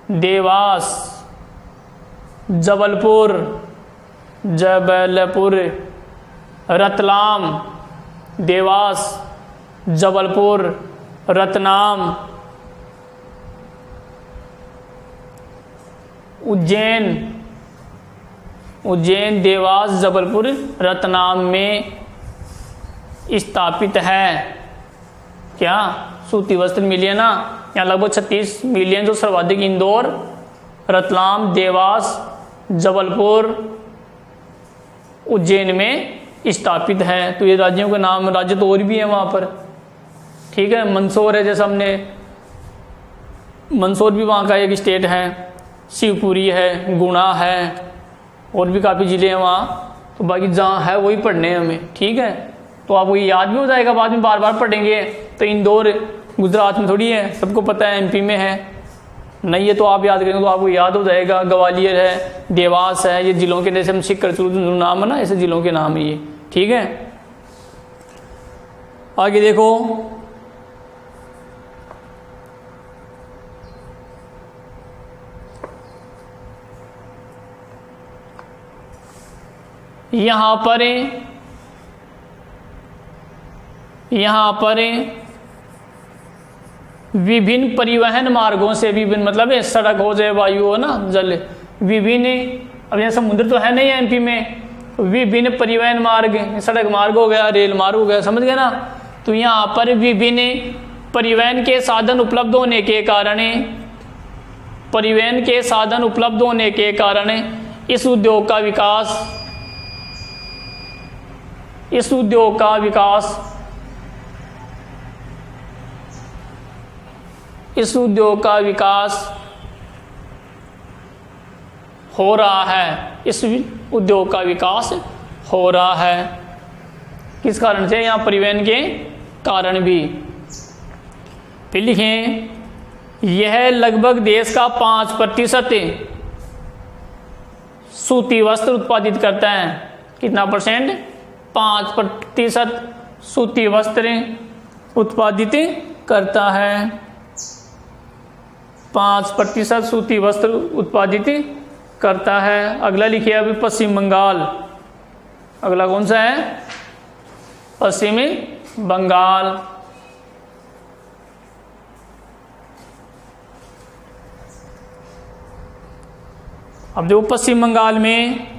देवास, जबलपुर, जबलपुर, रतलाम, देवास, जबलपुर, रतलाम, उज्जैन, उज्जैन, देवास, जबलपुर, रतलाम में स्थापित है क्या, सूती वस्त्र मिल है ना, यहाँ लगभग 36 मिलियन जो सर्वाधिक इंदौर, रतलाम, देवास, जबलपुर, उज्जैन में स्थापित है। तो ये राज्यों के नाम, राज्य तो और भी हैं वहाँ पर, ठीक है, मंदसौर है, जैसा हमने, मंदसौर भी वहाँ का एक स्टेट है, शिवपुरी है, गुना है, और भी काफ़ी ज़िले हैं वहाँ, तो बाकी जहाँ है वही पढ़ने हैं हमें, ठीक है, तो आपको ये याद भी हो जाएगा, बाद में बार बार पढ़ेंगे। तो इंदौर गुजरात में थोड़ी है, सबको पता है एमपी में है, नहीं है तो आप याद करेंगे तो आपको याद हो जाएगा। ग्वालियर है, देवास है, ये जिलों के, जैसे हम सिक्कर नाम है ना, ऐसे जिलों के नाम है ये, ठीक है। आगे देखो, यहाँ पर विभिन्न परिवहन मार्गों से, विभिन्न मतलब सड़क हो जाए, वायु हो ना, जल, विभिन्न, अब यहाँ समुद्र तो है नहीं है एमपी में, विभिन्न परिवहन मार्ग, सड़क मार्ग हो गया, रेल मार्ग हो गया, समझ गए ना। तो यहाँ पर विभिन्न परिवहन के साधन उपलब्ध होने के कारण, परिवहन के साधन उपलब्ध होने के कारण इस उद्योग का विकास, इस उद्योग का विकास, इस उद्योग का विकास हो रहा है, इस उद्योग का विकास हो रहा है। किस कारण से, यहाँ परिवहन के कारण भी। फिर लिखें, यह लगभग देश का 5% सूती वस्त्र उत्पादित करता है। कितना परसेंट, 5% सूती वस्त्र उत्पादित करता है, 5% सूती वस्त्र उत्पादित करता है। अगला लिखिए अभी पश्चिम बंगाल, अगला कौन सा है, पश्चिमी बंगाल। अब देखो पश्चिम बंगाल में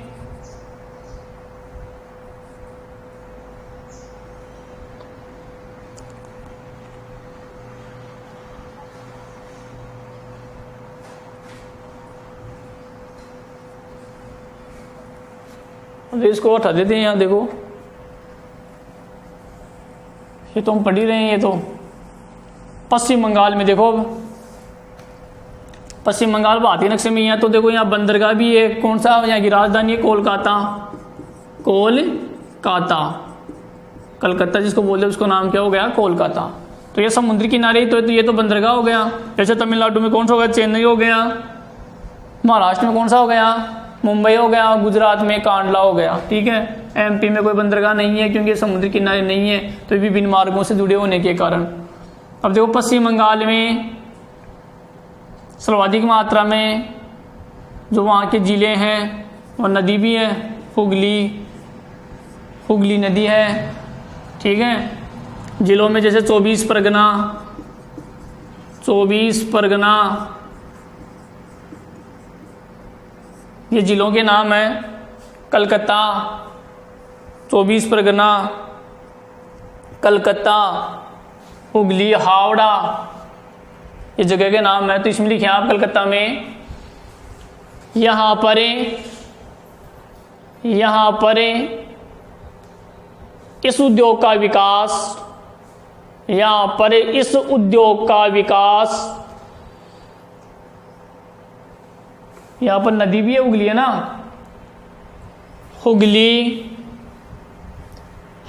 तो इसको हटा देते हैं। यहाँ देखो, ये तो हम पढ़ ही रहे हैं। ये तो पश्चिम बंगाल में देखो, अब पश्चिम बंगाल भारतीय नक्शे में। यहाँ तो देखो, यहाँ बंदरगाह भी है। कौन सा? यहाँ की राजधानी है कोलकाता। कोलकाता, कलकत्ता जिसको बोलते हैं उसको नाम क्या हो गया? कोलकाता। तो ये समुद्री किनारे, तो ये तो बंदरगाह हो गया। जैसे तमिलनाडु में कौन सा हो गया? चेन्नई हो गया। महाराष्ट्र में कौन सा हो गया? मुंबई हो गया। गुजरात में कांडला हो गया। ठीक है। एमपी में कोई बंदरगाह नहीं है क्योंकि समुद्री किनारे नहीं है, तो विभिन्न मार्गों से जुड़े होने के कारण। अब देखो, पश्चिम बंगाल में सर्वाधिक मात्रा में जो वहाँ के जिले हैं और नदी भी है, हुगली नदी है। ठीक है। जिलों में जैसे 24 परगना, ये जिलों के नाम है। कलकत्ता, 24 परगना, कलकत्ता, हुगली, हावड़ा, ये जगह के नाम है। तो इसमें लिखे आप कलकत्ता में, यहाँ पर इस उद्योग का विकास, यहाँ पर इस उद्योग का विकास, यहाँ पर नदी भी है, हुगली है ना। हुगली,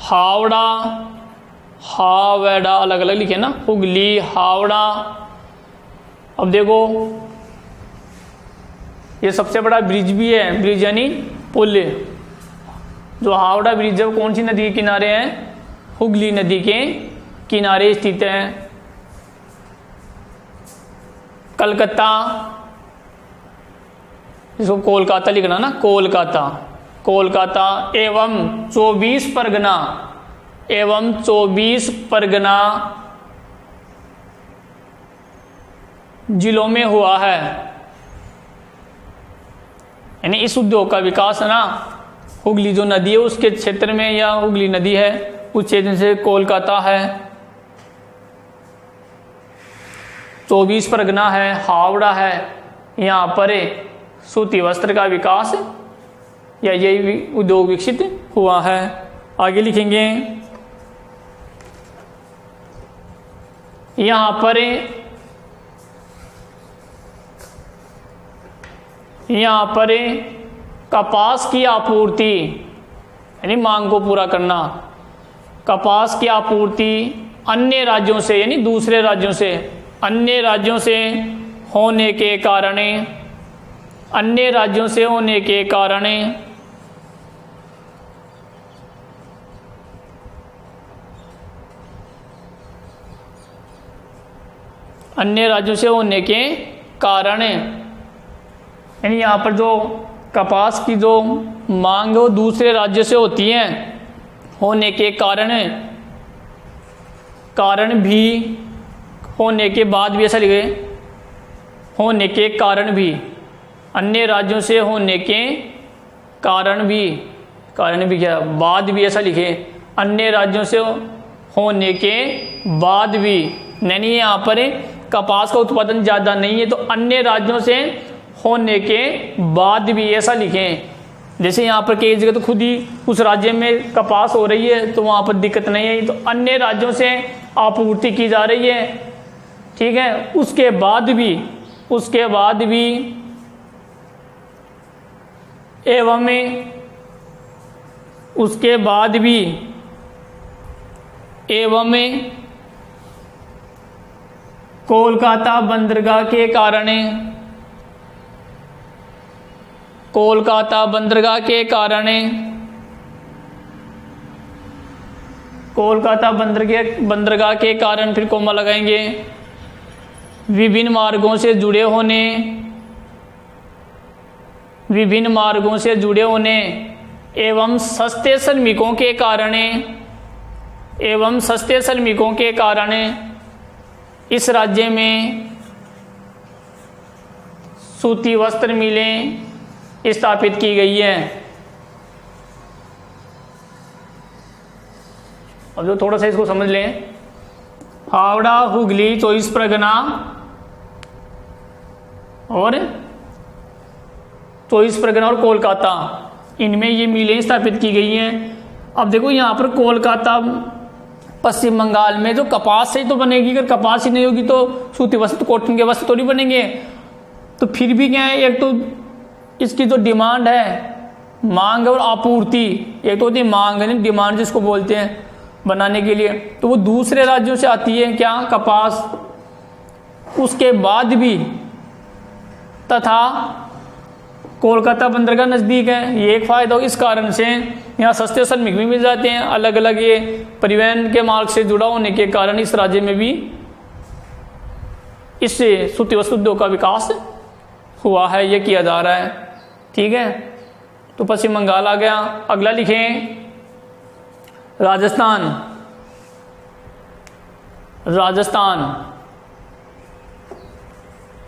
हावड़ा अलग अलग लिखे ना, हुगली, हावड़ा। अब देखो, ये सबसे बड़ा ब्रिज भी है, ब्रिज यानी पुल। जो हावड़ा ब्रिज है वो कौन सी नदी के किनारे है? हुगली नदी के किनारे स्थित है। कलकत्ता, जिसको कोलकाता लिखना ना, कोलकाता एवं 24 परगना जिलों में हुआ है। यानी इस उद्योग का विकास है ना, हुगली जो नदी है उसके क्षेत्र में, या हुगली नदी है उस क्षेत्र से कोलकाता है, 24 परगना है, हावड़ा है, यहाँ पर सूती वस्त्र का विकास या यही उद्योग विकसित हुआ है। आगे लिखेंगे, यहाँ पर कपास की आपूर्ति यानी मांग को पूरा करना, कपास की आपूर्ति अन्य राज्यों से यानी दूसरे राज्यों से, अन्य राज्यों से होने के कारण अन्य राज्यों से होने के कारण यानी यहाँ पर जो कपास की जो मांग वो दूसरे राज्य से होती है, होने के कारण भी, होने के बाद भी, ऐसा लिखे, होने के कारण भी, अन्य राज्यों से होने के कारण भी क्या, बाद भी, ऐसा लिखे, अन्य राज्यों से होने के बाद भी। यानी यहाँ पर कपास का उत्पादन ज़्यादा नहीं है तो अन्य राज्यों से होने के बाद भी, ऐसा लिखें। जैसे यहाँ पर कई जगह तो खुद ही उस राज्य में कपास हो रही है तो वहाँ पर दिक्कत नहीं है, तो अन्य राज्यों से आपूर्ति की जा रही है। ठीक है। उसके बाद भी कोलकाता बंदरगाह के कारण फिर कोमा लगाएंगे, विभिन्न मार्गों से जुड़े होने एवं सस्ते श्रमिकों के कारण इस राज्य में सूती वस्त्र मिलें स्थापित की गई है। अब जो थोड़ा सा इसको समझ लें, हावड़ा, हुगली, 24 परगना और कोलकाता, इनमें ये मिलें स्थापित की गई हैं। अब देखो यहाँ पर कोलकाता पश्चिम बंगाल में जो कपास से ही तो बनेगी, अगर कपास ही नहीं होगी तो सूती वस्त्र कॉटन के वस्त्र तो नहीं बनेंगे। तो फिर भी क्या है, एक तो इसकी जो डिमांड है, मांग और आपूर्ति, एक तो होती है मांग है, डिमांड जिसको बोलते हैं बनाने के लिए, तो वो दूसरे राज्यों से आती है क्या, कपास। उसके बाद भी तथा कोलकाता बंदरगाह नज़दीक है, ये एक फ़ायदा हो। इस कारण से यहाँ सस्ते श्रमिक भी मिल जाते हैं, अलग अलग ये परिवहन के मार्ग से जुड़ा होने के कारण इस राज्य में भी इससे सूती वस्त्र उद्योग का विकास हुआ है, ये किया जा रहा है। ठीक है, तो पश्चिम बंगाल आ गया। अगला लिखें राजस्थान। राजस्थान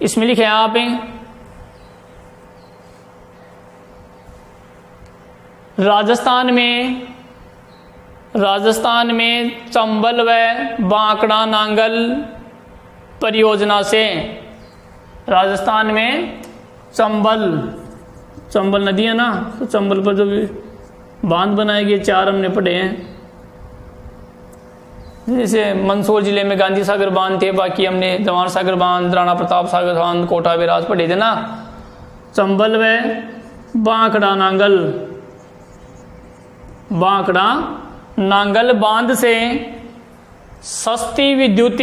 इसमें लिखे आप राजस्थान में चंबल व बांकड़ा नांगल परियोजना से, राजस्थान में चंबल नदी है ना, तो चंबल पर जो बांध बनाए गए 4 हमने पढ़े हैं। जैसे मंदसौर जिले में गांधी सागर बांध थे, बाकी हमने जवाहर सागर बांध, राणा प्रताप सागर बांध, कोटा बैराज पढ़े थे ना। चंबल व बांकड़ा नांगल बांध से सस्ती विद्युत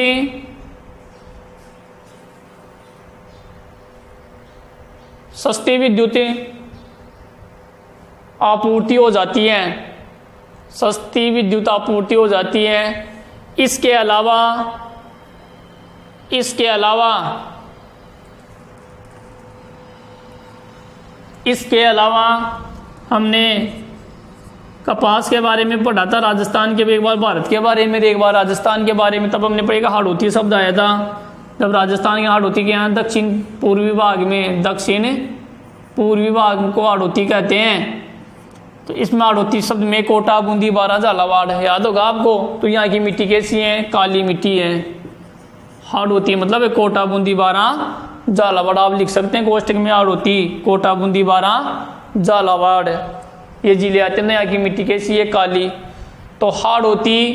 आपूर्ति हो जाती है, सस्ती विद्युत आपूर्ति हो जाती है। इसके अलावा हमने कपास के बारे में पढ़ा था, राजस्थान के भी एक बार, भारत के बारे में एक बार राजस्थान के बारे में। तब हमने पढ़ेगा हाड़ौती शब्द आया था, जब राजस्थान के हाड़ौती के यहाँ दक्षिण पूर्वी भाग को हाड़ौती कहते हैं। तो इसमें हाड़ौती शब्द में कोटा, बूंदी, बारा, झालावाड़ है, याद होगा आपको। तो यहाँ की मिट्टी कैसी है, काली मिट्टी है। हाड़ौती मतलब कोटा, बूंदी, बारा, झालावाड़ आप लिख सकते हैं कोष्टक में। हाड़ौती, कोटा, बूंदी, बारा, झालावाड़ ये जिले आते हैं। यहाँ की मिट्टी कैसी है, काली। तो हाड़ौती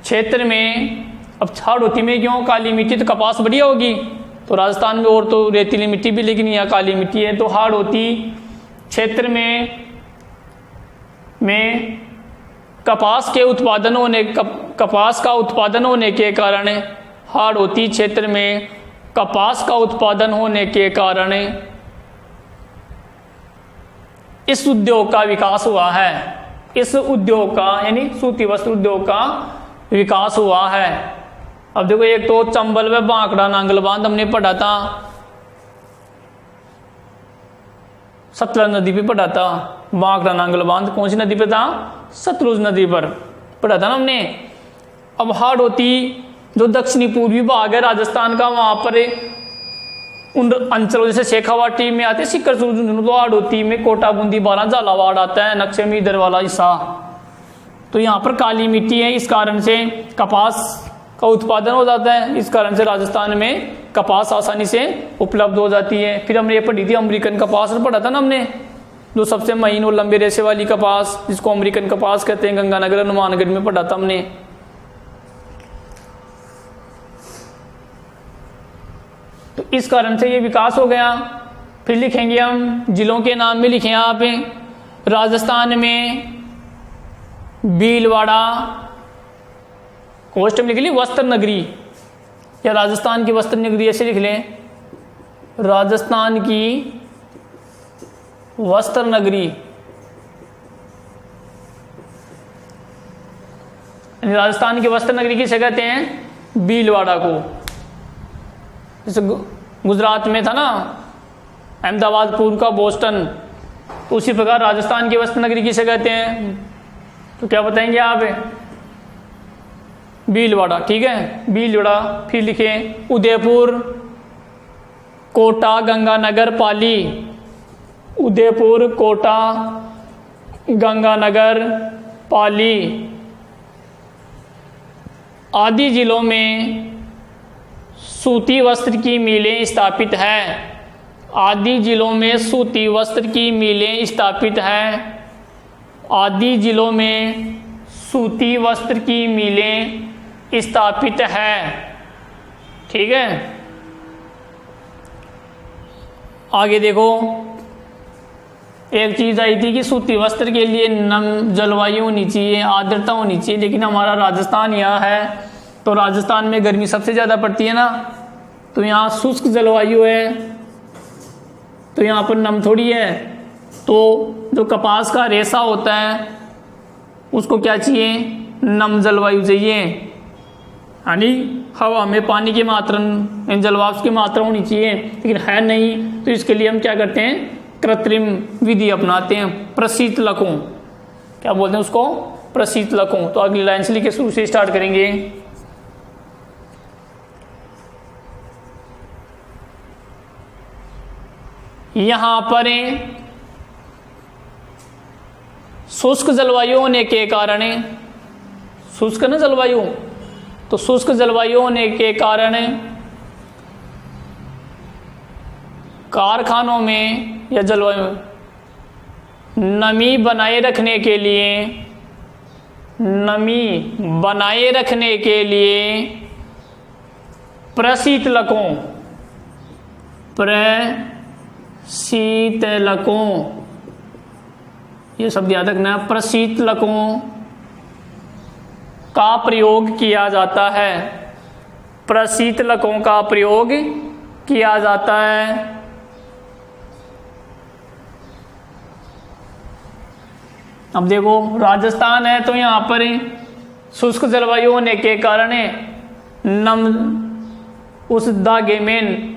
क्षेत्र में, अब हाड़ौती में क्यों काली मिट्टी, तो कपास बढ़िया होगी। तो राजस्थान में और तो रेतीली मिट्टी भी, लेकिन यहाँ काली मिट्टी है। तो हाड़ौती क्षेत्र में कपास का उत्पादन होने के कारण, हाड़ौती क्षेत्र में कपास का उत्पादन होने के कारण इस उद्योग का विकास हुआ है। इस उद्योग का यानी सूती वस्त्र उद्योग का विकास हुआ है। अब देखो, एक तो चंबल व बांकड़ा नांगल बांध हमने पढ़ा था, सतलज नदी पे पढ़ा था। बांकड़ा नांगल बांध कौन सी नदी पे था, सतलुज नदी पर पढ़ा था ना हमने। अब हाड़ौती जो दक्षिणी पूर्वी भाग है राजस्थान का, वहां पर उन अंचलों जैसे शेखावाटी में आते सिक्कर, तो हाड़ौती में कोटा, बूंदी, बारा, झालावाड़ आता है, नक्शे में इधर वाला हिस्सा। तो यहाँ पर काली मिट्टी है, इस कारण से कपास का उत्पादन हो जाता है। इस कारण से राजस्थान में कपास आसानी से उपलब्ध हो जाती है। फिर हमने ये पढ़ी थी अमेरिकन कपास, पढ़ा था ना हमने, जो सबसे महीन और लंबे रेशे वाली कपास, जिसको अमेरिकन कपास कहते हैं, गंगानगर हनुमानगढ़ में पढ़ा था हमने। तो इस कारण से ये विकास हो गया। फिर लिखेंगे हम जिलों के नाम में, लिखें आप राजस्थान में भीलवाड़ा, कोष्टक में लिख ली वस्त्र नगरी, या राजस्थान की वस्त्र नगरी ऐसे लिख लें, राजस्थान की वस्त्र नगरी। राजस्थान की वस्त्र नगरी किसे कहते हैं, भीलवाड़ा को। जैसे गुजरात में था ना अहमदाबाद, पूर्व का बोस्टन, तो उसी प्रकार राजस्थान की वस्त्र नगरी किसे कहते हैं, तो क्या बताएंगे आप, भीलवाड़ा। ठीक है, भीलवाड़ा। फिर लिखें उदयपुर, कोटा, गंगानगर, पाली। उदयपुर, कोटा, गंगानगर, पाली आदि जिलों में सूती वस्त्र की मिलें स्थापित हैं। आदि जिलों में सूती वस्त्र की मिलें स्थापित हैं। आदि जिलों में सूती वस्त्र की मिलें स्थापित हैं। ठीक है, आगे देखो, एक चीज़ आई थी कि सूती वस्त्र के लिए नम जलवायु होनी चाहिए, आर्द्रता होनी चाहिए, लेकिन हमारा राजस्थान यहाँ है, तो राजस्थान में गर्मी सबसे ज़्यादा पड़ती है ना, तो यहाँ शुष्क जलवायु है, तो यहाँ पर नम थोड़ी है। तो जो कपास का रेशा होता है उसको क्या चाहिए, नम जलवायु चाहिए, यानी हवा में पानी की मात्रा, जलवाष्प की मात्रा होनी चाहिए, लेकिन है नहीं, तो इसके लिए हम क्या करते हैं, कृत्रिम विधि अपनाते हैं, प्रशीतलकों, क्या बोलते हैं उसको, प्रशीतलकों। तो अगली लाइन से लिखे शुरू से स्टार्ट करेंगे। यहां पर शुष्क जलवायु होने के कारण, शुष्क ना जलवायु, तो शुष्क जलवायु होने के कारण कारखानों में या जलवायु नमी बनाए रखने के लिए, नमी बनाए रखने के लिए प्रशीतलकों, प्रशीतलकों, ये शब्द याद रखना है, प्रशीतलकों का प्रयोग किया जाता है। प्रशीतलकों का प्रयोग किया जाता है। अब देखो, राजस्थान है तो यहाँ पर शुष्क जलवायु होने के कारण नम, उस धागे में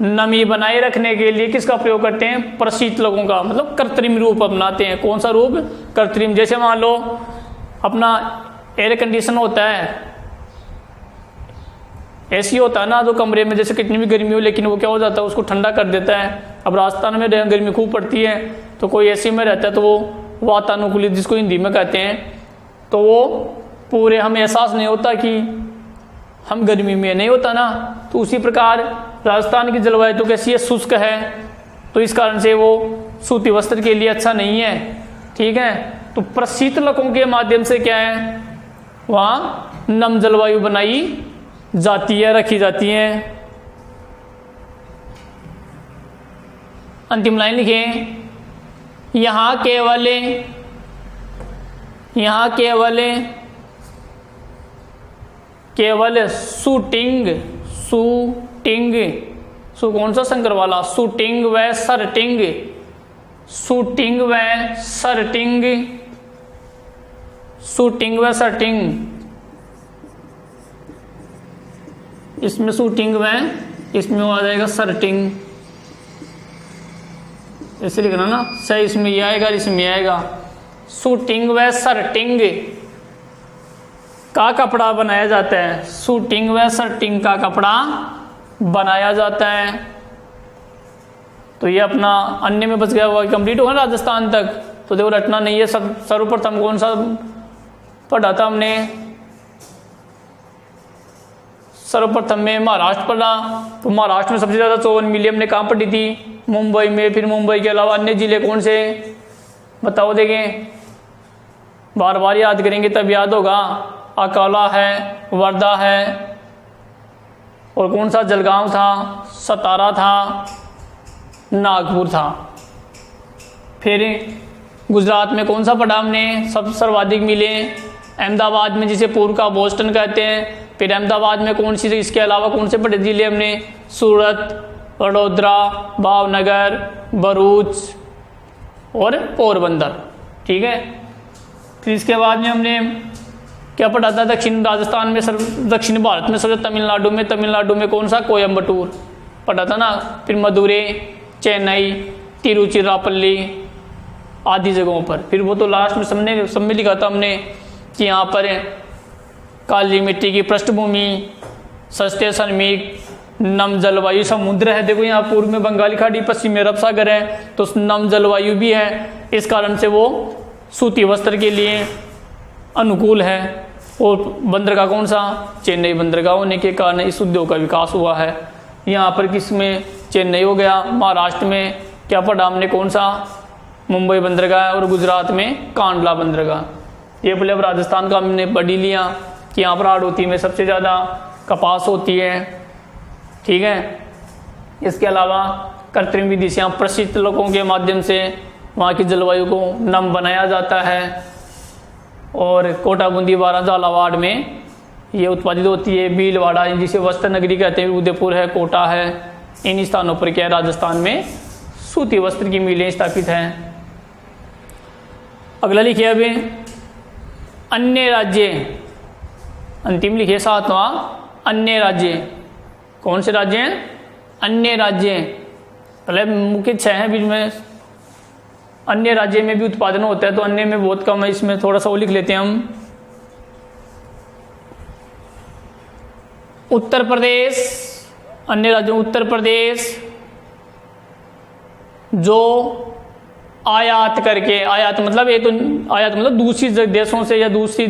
नमी बनाए रखने के लिए किसका प्रयोग करते हैं, प्रशीतलकों का, मतलब कृत्रिम रूप अपनाते हैं। कौन सा रूप, कृत्रिम। जैसे मान लो अपना एयर कंडीशन होता है, एसी होता है ना, जो कमरे में जैसे कितनी भी गर्मी हो, लेकिन वो क्या हो जाता है, उसको ठंडा कर देता है। अब राजस्थान में गर्मी खूब पड़ती है, तो कोई एसी में रहता है तो वो वातानुकूलित, जिसको हिंदी में कहते हैं, तो वो पूरे हमें एहसास नहीं होता कि हम गर्मी में, नहीं होता ना। तो उसी प्रकार राजस्थान की जलवायु तो कैसी है, शुष्क है, तो इस कारण से वो सूती वस्त्र के लिए अच्छा नहीं है। ठीक है, तो प्रशीतलकों के माध्यम से क्या है, वहाँ नम जलवायु बनाई जाती है, रखी जाती है। अंतिम लाइन लिखें, यहाँ केवल शूटिंग, कौन सा शंकर वाला, शूटिंग व सर्टिंग, शूटिंग व सर्टिंग, शूटिंग व सर्टिंग, इसमें शूटिंग व, इसमें आ जाएगा सर्टिंग, ऐसे लिखना ना, सही इसमें ये आएगा, इसमें आएगा। शूटिंग व सर्टिंग का कपड़ा बनाया जाता है, शूटिंग व सर्टिंग का कपड़ा बनाया जाता है। तो ये अपना अन्य में बच गया हुआ, कंप्लीट होगा राजस्थान तक। तो देखो रटना नहीं है, सर्वप्रथम कौन सा पढ़ा था हमने, सर्वप्रथम में महाराष्ट्र पढ़ा। तो महाराष्ट्र में सबसे ज़्यादा 54 मिलियन हमने कहाँ पढ़ी थी, मुंबई में। फिर मुंबई के अलावा अन्य जिले कौन से, बताओ, देखें, बार बार याद करेंगे तब याद होगा। अकोला है, वर्धा है, और कौन सा, जलगांव था, सतारा था, नागपुर था। फिर गुजरात में कौन सा पढ़ा हमने, सब सर्वाधिक मिले अहमदाबाद में, जिसे पूर्व का बोस्टन कहते हैं। फिर अहमदाबाद में कौन सी, इसके अलावा कौन से बड़े जिले हमने, सूरत, वडोदरा, भावनगर, भरूच और पोरबंदर। ठीक है, फिर इसके बाद में हमने क्या पढ़ा था, दक्षिण राजस्थान में, दक्षिण भारत में सबसे तमिलनाडु में कौन सा, कोयम्बटूर पढ़ा था ना। फिर मदुरै, चेन्नई, तिरुचिरापल्ली आदि जगहों पर। फिर वो तो लास्ट में सब में लिखा था हमने कि यहाँ पर काली मिट्टी की पृष्ठभूमि, सस्ते श्रमिक, नम जलवायु, समुद्र है, देखो यहाँ पूर्व में बंगाली खाड़ी, पश्चिम में अरब सागर है, तो नम जलवायु भी है। इस कारण से वो सूती वस्त्र के लिए अनुकूल है। और बंदरगाह कौन सा, चेन्नई बंदरगाह होने के कारण इस उद्योग का विकास हुआ है। यहाँ पर किसमें, चेन्नई हो गया। महाराष्ट्र में क्या पढ़ा हमने, कौन सा, मुंबई बंदरगाह, और गुजरात में कांडला बंदरगाह। ये बोले अब राजस्थान का हमने पढ़ ही लिया कि यहाँ पर हाड़ौती में सबसे ज़्यादा कपास होती है, ठीक है। इसके अलावा कृत्रिम विधि से यहाँ प्रशीतलकों के माध्यम से वहाँ की जलवायु को नम बनाया जाता है। और कोटा बूंदी बारां झालावाड़ में ये उत्पादित होती है। भीलवाड़ा जिसे वस्त्र नगरी कहते हैं, उदयपुर है, कोटा है, इन स्थानों पर क्या है, राजस्थान में सूती वस्त्र की मिलें स्थापित हैं। अगला लिखिए अभी अन्य राज्य, अंतिम लिखिए 7वां, अन्य राज्य। कौन से राज्य हैं, अन्य राज्य। पहले मुख्य 6 हैं, बीच में अन्य राज्य में भी उत्पादन होता है, तो अन्य में बहुत कम है, इसमें थोड़ा सा वो लिख लेते हैं हम। उत्तर प्रदेश, अन्य राज्यों, उत्तर प्रदेश जो आयात करके, आयात मतलब ये तो आयात मतलब दूसरी देशों से या दूसरी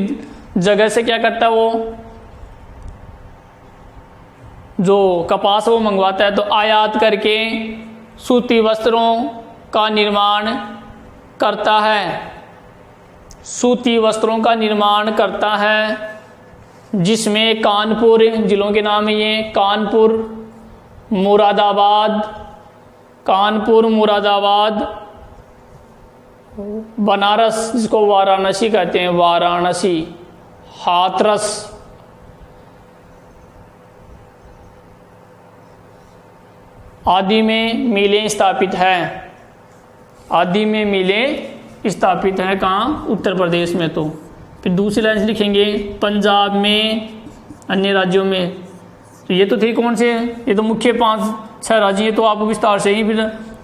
जगह से क्या करता है, वो जो कपास वो मंगवाता है, तो आयात करके सूती वस्त्रों का निर्माण करता है, सूती वस्त्रों का निर्माण करता है, जिसमें कानपुर, जिलों के नाम है ये, कानपुर, मुरादाबाद, कानपुर, मुरादाबाद, बनारस जिसको वाराणसी कहते हैं, वाराणसी, हाथरस, आदि में मिलें स्थापित हैं, आदि में मिलें स्थापित हैं। कहाँ, उत्तर प्रदेश में। तो फिर दूसरी लाइन से लिखेंगे पंजाब में, अन्य राज्यों में। तो ये तो थे कौन से, ये तो मुख्य 5-6 राज्य, तो आपको विस्तार से ही, फिर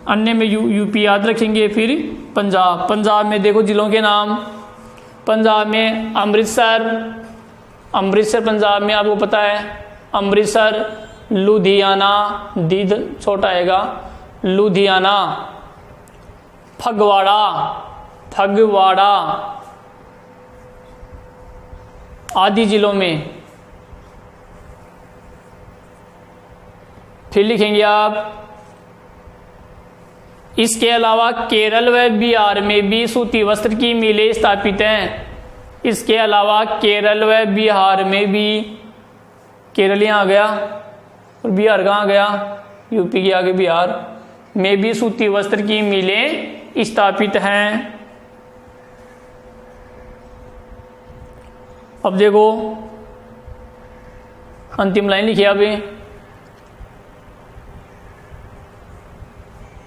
अन्य में यूपी याद रखेंगे। फिर पंजाब, पंजाब में देखो जिलों के नाम, पंजाब में अमृतसर, अमृतसर पंजाब में आपको पता है, अमृतसर, लुधियाना, दीद छोटा आएगा, लुधियाना, फगवाड़ा, फगवाड़ा आदि जिलों में। फिर लिखेंगे आप, इसके अलावा केरल व बिहार में भी सूती वस्त्र की मिलें स्थापित हैं। इसके अलावा केरल व बिहार में भी, केरल यहाँ आ गया और बिहार कहाँ गया, यूपी के आगे बिहार में भी सूती वस्त्र की मिलें स्थापित हैं। अब देखो अंतिम लाइन लिखिए अभी,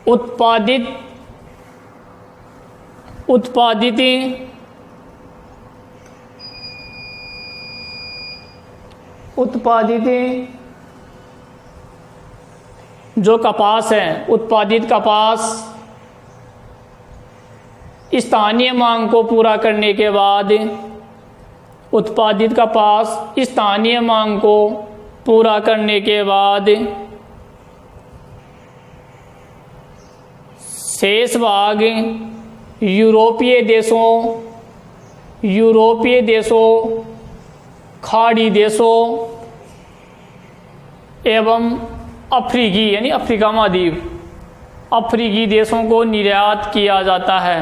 उत्पादित जो कपास है, उत्पादित कपास स्थानीय मांग को पूरा करने के बाद, उत्पादित कपास स्थानीय मांग को पूरा करने के बाद शेष भाग यूरोपीय देशों, खाड़ी देशों एवं अफ्रीकी यानी अफ्रीका महाद्वीप, अफ्रीकी देशों को निर्यात किया जाता है,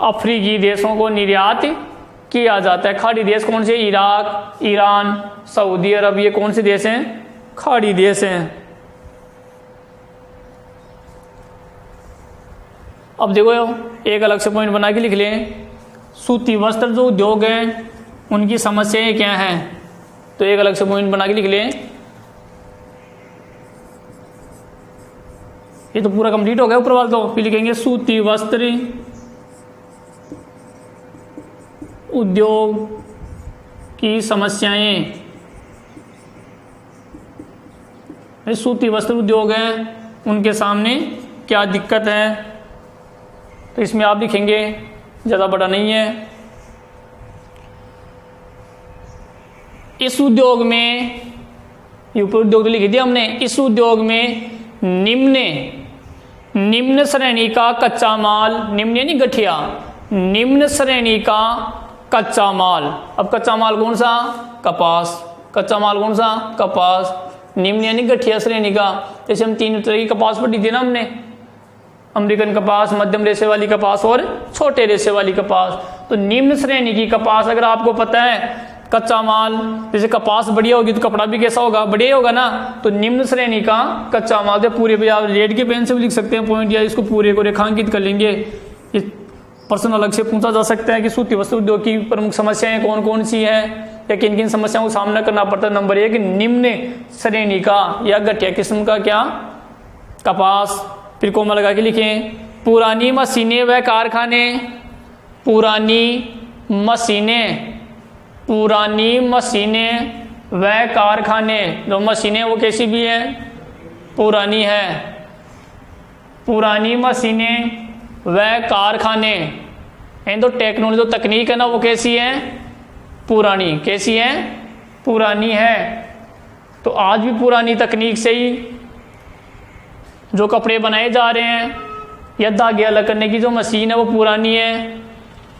अफ्रीकी देशों को निर्यात किया जाता है। खाड़ी देश कौन से, इराक, ईरान, सऊदी अरब, ये कौन से देश हैं, खाड़ी देश हैं। अब देखो एक अलग से पॉइंट बना के लिख लें, सूती वस्त्र जो उद्योग हैं उनकी समस्याएं क्या हैं, तो एक अलग से पॉइंट बना के लिख लें। ये तो पूरा कंप्लीट हो गया ऊपर वाला, तो फिर लिखेंगे सूती वस्त्र उद्योग की समस्याएं। सूती वस्त्र उद्योग हैं उनके सामने क्या दिक्कत है, तो इसमें आप लिखेंगे, ज़्यादा बड़ा नहीं है। इस उद्योग में, ये ऊपर उद्योग तो लिख दिया हमने, इस उद्योग में निम्न श्रेणी का कच्चा माल, निम्न यानी गठिया, निम्न श्रेणी का कच्चा माल। अब कच्चा माल कौन सा, कपास, कच्चा माल कौन सा, कपास, निम्न यानी घटिया श्रेणी का। जैसे हम 3 तरह की कपास पढ़ी थी ना हमने, अमेरिकन कपास, मध्यम रेशे वाली कपास और छोटे रेशे वाली कपास। तो निम्न श्रेणी की कपास, अगर आपको पता है कच्चा माल, जैसे कपास बढ़िया होगी तो कपड़ा भी कैसा होगा, बढ़िया होगा ना। तो निम्न श्रेणी का कच्चा माल, तो पूरे भी आप रेड के पेन से भी लिख सकते हैं पॉइंट, या इसको पूरे को रेखांकित कर लेंगे। इस प्रश्न अलग से पूछा जा सकता है कि सूती वस्त्र उद्योग की प्रमुख समस्याएं कौन कौन सी हैं, या किन किन समस्याओं का सामना करना पड़ता है। नंबर 1, निम्न श्रेणी का या घटिया किस्म का क्या, कपास। फिर कोमा लगा के लिखें, पुरानी मशीनें व कारखाने, पुरानी मशीनें, पुरानी मशीनें व कारखाने। जो मशीनें वो कैसी भी है, पुरानी है। पुरानी मशीनें व कारखाने, तो टेक्नोलॉजी, जो तकनीक है ना वो कैसी है, पुरानी। कैसी है, पुरानी है। तो आज भी पुरानी तकनीक से ही जो कपड़े बनाए जा रहे हैं, या धागे अलग करने की जो मशीन है वो पुरानी है।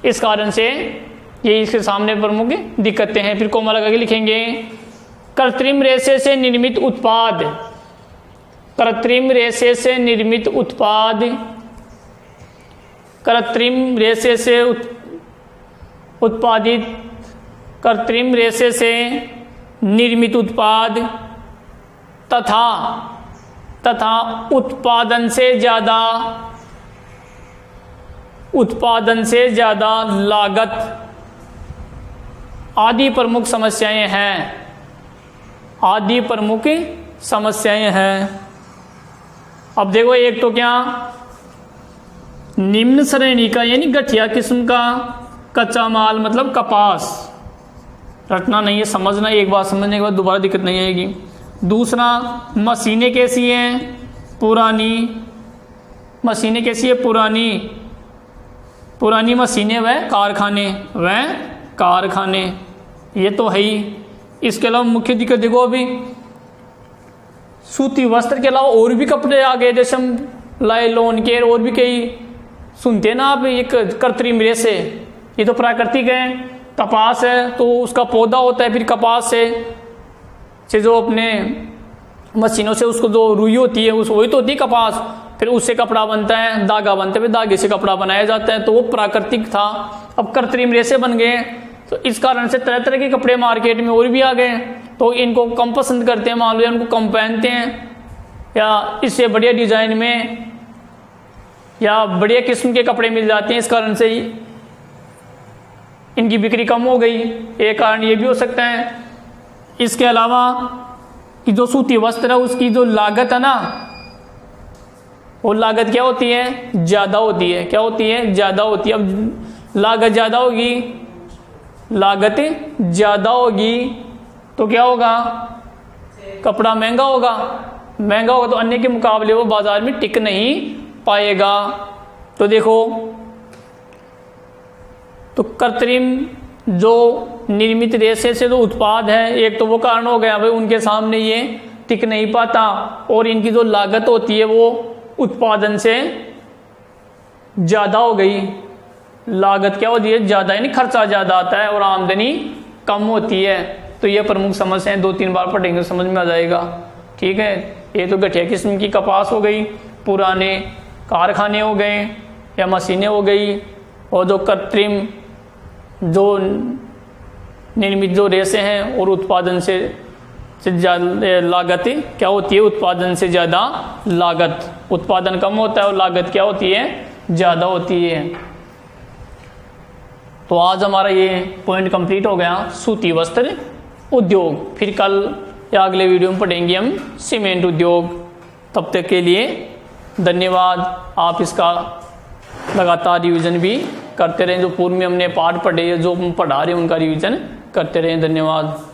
इस कारण से ये इसके सामने प्रमुख दिक्कतें हैं। फिर कोमा लगा के लिखेंगे, कृत्रिम रेशे से निर्मित उत्पाद, कृत्रिम रेशे से निर्मित उत्पाद, कृत्रिम रेशे से उत्पादित, कृत्रिम रेशे से निर्मित उत्पाद तथा उत्पादन से ज्यादा लागत आदि प्रमुख समस्याएं हैं, आदि प्रमुख समस्याएं हैं। अब देखो, एक तो क्या, निम्न श्रेणी का यानी घटिया किस्म का कच्चा माल मतलब कपास, रटना नहीं है, समझना, एक बार समझने के बाद दोबारा दिक्कत नहीं आएगी। दूसरा, मशीनें कैसी हैं, पुरानी, मशीनें कैसी है, पुरानी, पुरानी मशीनें व कारखाने, ये तो है ही। इसके अलावा मुख्य दिक्कत देखो, अभी सूती वस्त्र के अलावा और भी कपड़े आ गए, जैसे हम लाइलॉन के और भी कई सुनते हैं ना आप, एक कृत्रिम रेशे, ये तो प्राकृतिक है। कपास है तो उसका पौधा होता है, फिर कपास से जो अपने मशीनों से उसको जो रुई होती है उस वही तो होती है कपास, फिर उससे कपड़ा बनता है, धागा बनता है, फिर धागे से कपड़ा बनाया जाता है। तो वो प्राकृतिक था, अब कृत्रिम रेशे बन गए। तो इस कारण से तरह तरह के कपड़े मार्केट में और भी आ गए, तो इनको कम पसंद करते हैं, मान लो उनको कम पहनते हैं, या इससे बढ़िया डिजाइन में या बढ़िया किस्म के कपड़े मिल जाते हैं। इस कारण से ही इनकी बिक्री कम हो गई, एक कारण ये भी हो सकता है। इसके अलावा कि जो सूती वस्त्र है उसकी जो लागत है ना, वो लागत क्या होती है, ज़्यादा होती है। क्या होती है, ज़्यादा होती है। अब लागत ज़्यादा होगी, लागत ज़्यादा होगी तो क्या होगा, कपड़ा महंगा होगा, महंगा होगा तो अन्य के मुकाबले वो बाजार में टिक नहीं पाएगा। तो देखो, तो कृत्रिम जो निर्मित रेशे से जो उत्पाद है, एक तो वो कारण हो गया भाई उनके सामने ये टिक नहीं पाता, और इनकी जो लागत होती है वो उत्पादन से ज़्यादा हो गई। लागत क्या होती है, ज़्यादा, यानी खर्चा ज़्यादा आता है और आमदनी कम होती है। तो ये प्रमुख समस्याएं 2-3 बार पढ़ेंगे समझ में आ जाएगा। ठीक है, ये तो घटिया किस्म की कपास हो गई, पुराने कारखाने हो गए या मशीनें हो गई, और जो कृत्रिम जो निर्मित जो रेशे हैं और उत्पादन से ज़्यादा लागत क्या होती है, उत्पादन से ज़्यादा लागत, उत्पादन कम होता है और लागत क्या होती है, ज़्यादा होती है। तो आज हमारा ये पॉइंट कंप्लीट हो गया, सूती वस्त्र उद्योग। फिर कल या अगले वीडियो में पढ़ेंगे हम सीमेंट उद्योग। तब तक के लिए धन्यवाद। आप इसका लगातार रिवीजन भी करते रहें, जो पूर्व में हमने पाठ पढ़े, जो हम पढ़ा रहे हैं उनका रिवीजन करते रहें। धन्यवाद।